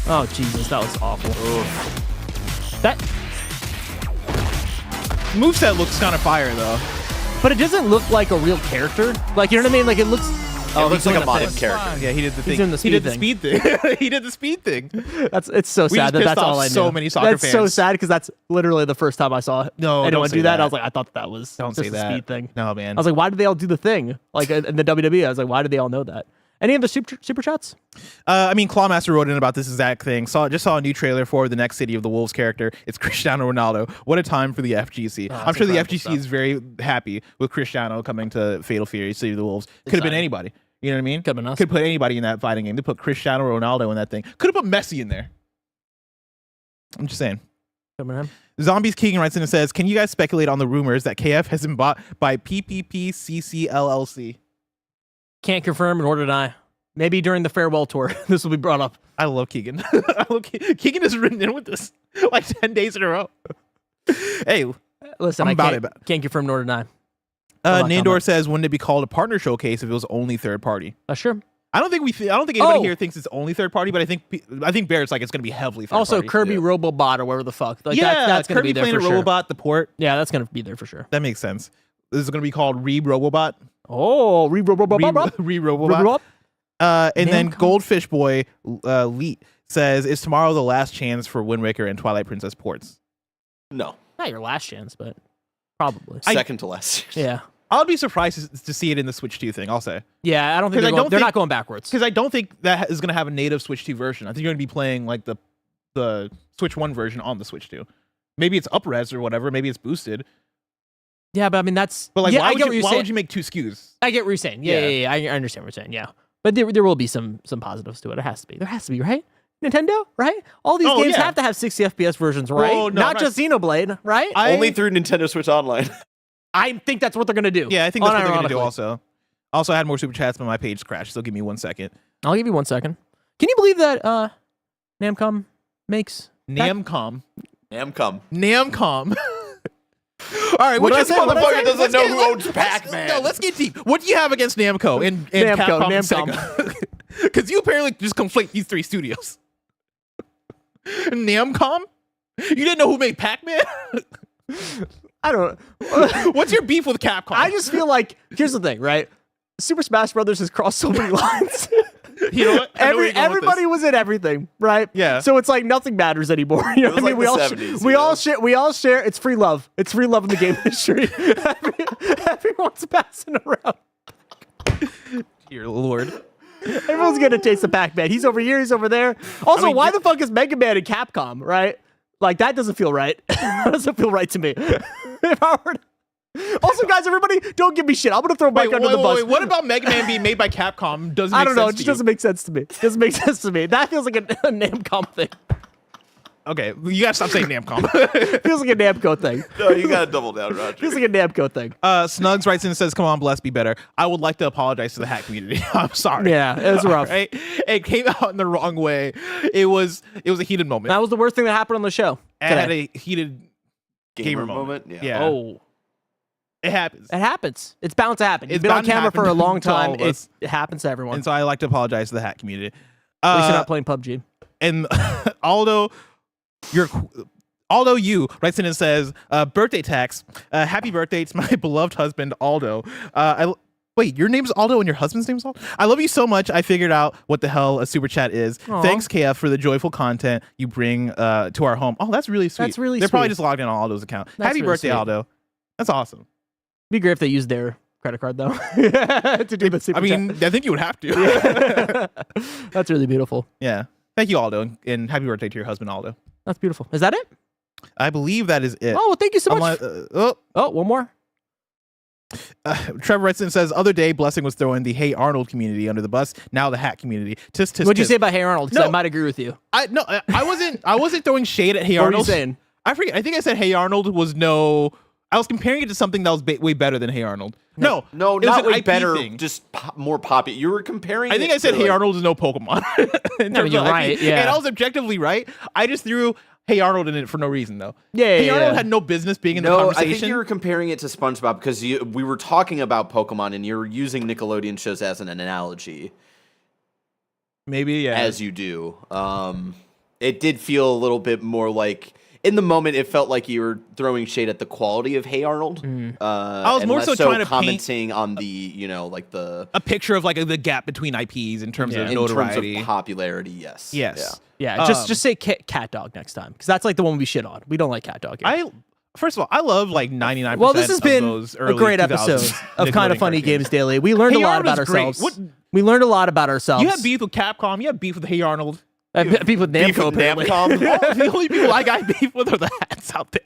Oh Jesus, that was awful. That, Moveset looks kind of fire though. but it doesn't look like a real character. Like, you know what I mean? Like, it looks. It looks like a modded thing. character. Yeah, he did the thing. doing the he did the speed speed thing. He did the speed thing. It's so We sad just that pissed that's all off I knew. so many soccer That's so fans. sad because that's literally the first time I saw No, anyone don't say do that. that. I was like, I thought that was Don't just say a that. speed thing. No, man. I was like, why did they all do the thing? Like in the WWE, I was like, why did they all know that? Any of the super chats? I mean, Clawmaster wrote in about this exact thing. Just saw a new trailer for the next City of the Wolves character. It's Cristiano Ronaldo. What a time for the FGC. I'm sure the incredible FGC stuff. is very happy with Cristiano coming to Fatal Fury, City of the Wolves. Could have been Exciting. anybody. You know what I mean? Could've been us. Could put anybody in that fighting game. They put Cristiano Ronaldo in that thing. Could have put Messi in there. I'm just saying. Coming in. Zombies Keegan writes in and says, can you guys speculate on the rumors that KF has been bought by PPPCC LLC? Can't confirm nor deny. Maybe during the farewell tour, this will be brought up. I love Keegan. Keegan has written in with this like 10 days in a row. Hey, Listen, I'm I about can't, it. can't confirm nor deny. not Nandor comment. says, wouldn't it be called a partner showcase if it was only third party? Sure. I don't think anybody Oh. here thinks it's only third party, but I think Barrett's like it's gonna be heavily third Also, party. Kirby Robobot or whatever the fuck. Like Yeah, that's gonna Kirby be there Planet for sure. Robobot, the port. Yeah, that's gonna be there for sure. That makes sense. This is gonna be called Re Robobot. Oh, Robobot. Re Robobot. And then Namco? Goldfish Boy Leet says, is tomorrow the last chance for Wind Waker and Twilight Princess ports? No, Not your last chance, but probably. second to last. Yeah. I'll be surprised to see it in the Switch 2 thing, I'll say. Yeah, I don't think 'Cause they're, I going, don't they're think- not going backwards. Because I don't think that is going to have a native Switch 2 version. I think you're going to be playing like the Switch 1 version on the Switch 2. Maybe it's up-res or whatever. Maybe it's boosted. Yeah, but I mean that's. But like, yeah, why, I get what would you're you, why saying. would you make two SKUs? I get what you're saying. Yeah, Yeah. I understand what you're saying. Yeah, but there will be some positives to it. It has to be. There has to be, right? Nintendo, right? All these Oh, games yeah. have to have 60 FPS versions, right? Oh, no, not I'm just Xenoblade, right? Only through Nintendo Switch Online. I think that's what they're gonna do. Yeah, I think that's what they're going to do Unironically. also. I had more super chats, but my page crashed, so give me 1 second. I'll give you 1 second. Can you believe that Namcom makes Namcom. Namcom. All right, What which did I say? What did I Motherfucker say? doesn't know who owns Pac-Man. No, let's get deep. What do you have against Namco and Namco, Capcom and Namcom. Sega? Because you apparently just conflate these three studios. Namcom? You didn't know who made Pac-Man? I don't. What's your beef with Capcom? I just feel like here's the thing, right? Super Smash Brothers has crossed so many lines. you know what? I know where you're going with Everybody this. was in everything, right? Yeah. So it's like nothing matters anymore. You know It was what I mean? like the 70s, we you all know? share. We all share. It's free love. It's free love in the game industry. Everyone's passing around. Dear Lord. Everyone's gonna taste the Pac-Man. He's over here. He's over there. Also, I mean, why the fuck is Mega Man in Capcom? Right? Like that doesn't feel right. That doesn't feel right to me. If I were to... Also, guys, everybody, don't give me shit. I'm gonna throw Mike under the bus. What about Mega Man being made by Capcom? Doesn't I make don't know. It sense just to you? doesn't make sense to me. It doesn't make sense to me. That feels like a Namcom thing. Okay, you gotta stop saying Namcom. Feels like a Namco thing. No, you gotta double down, Roger. Feels like a Namco thing. Snugs writes in and says, "Come on, Bless, be better." I would like to apologize to the hack community. I'm sorry. Yeah, it was rough. Right? It came out in the wrong way. It was a heated moment. That was the worst thing that happened on the show. I had a heated gamer moment. Yeah. Oh. It happens. It happens. It's bound to happen. You've It's been on bound to camera for a happen long to all time. of us. It happens to everyone. And so I like to apologize to the hack community. At least you're not playing PUBG. And Aldo you writes in and says, birthday tax. Happy birthday to my beloved husband, Aldo. Wait, your name's Aldo and your husband's name's Aldo? I love you so much. I figured out what the hell a super chat is. Aww. Thanks, KF, for the joyful content you bring to our home. Oh, that's really sweet. That's really They're probably sweet. just logged in on Aldo's account. That's Happy really birthday, sweet. Aldo. That's awesome. Be great if they used their credit card though to do the super I mean, chat. I think you would have to. That's really beautiful. Yeah. Thank you, Aldo, and happy birthday to your husband, Aldo. That's beautiful. Is that it? I believe that is it. Oh, well, thank you so much. Unless- Oh, one more. Trevor writes in and says, other day, Blessing was throwing the Hey Arnold community under the bus. Now the hat community. Tisk, tisk, What'd you tisk. say about Hey Arnold? 'Cause No. I might agree with you. I wasn't throwing shade at Hey What were you Arnold. saying? I forget. I think I said Hey Arnold was no. I was comparing it to something that was way better than Hey Arnold. No, it was not an way IP better. thing. Just more popular. You were comparing. I think it I said to, Hey like, Arnold is no Pokemon. In terms you're of IP. right, yeah. And I was objectively right. I just threw Hey Arnold in it for no reason though. Yeah, Hey yeah, Arnold yeah. had no business being in the No, I conversation. think you were comparing it to SpongeBob because we were talking about Pokemon and you're using Nickelodeon shows as an analogy, Maybe yeah. as you do. It did feel a little bit more like. In the moment, it felt like you were throwing shade at the quality of Hey Arnold. I was and more less so trying to commenting on the, like the a picture of like the gap between IPs in terms of in notoriety. terms of popularity. Yes. Yes. Yeah, just say Cat Dog next time because that's like the one we shit on. We don't like Cat Dog here. First of all, I love like 99%. Well, this has of been those a early great 2000s episode of Kind of Nickelodeon Funny cartoons. Games Daily. We learned Hey a lot Arnold about is great. ourselves. What- We learned a lot about ourselves. You have beef with Capcom. You have beef with Hey Arnold. People with Namco, apparently. The only people I got beef with are the hats out there.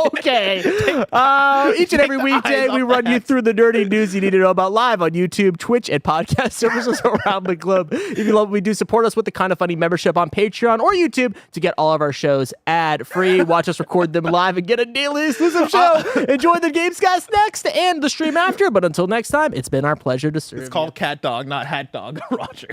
Okay. Each and every the weekday, eyes we off run the you hats. through the nerdy news you need to know about live on YouTube, Twitch, and podcast services around the globe. If you love what we do, support us with the Kind of Funny membership on Patreon or YouTube to get all of our shows ad-free. Watch us record them live and get a daily exclusive show. Enjoy the Gamescast next and the stream after. But until next time, it's been our pleasure to serve It's called Cat Dog, not Hat Dog, Roger.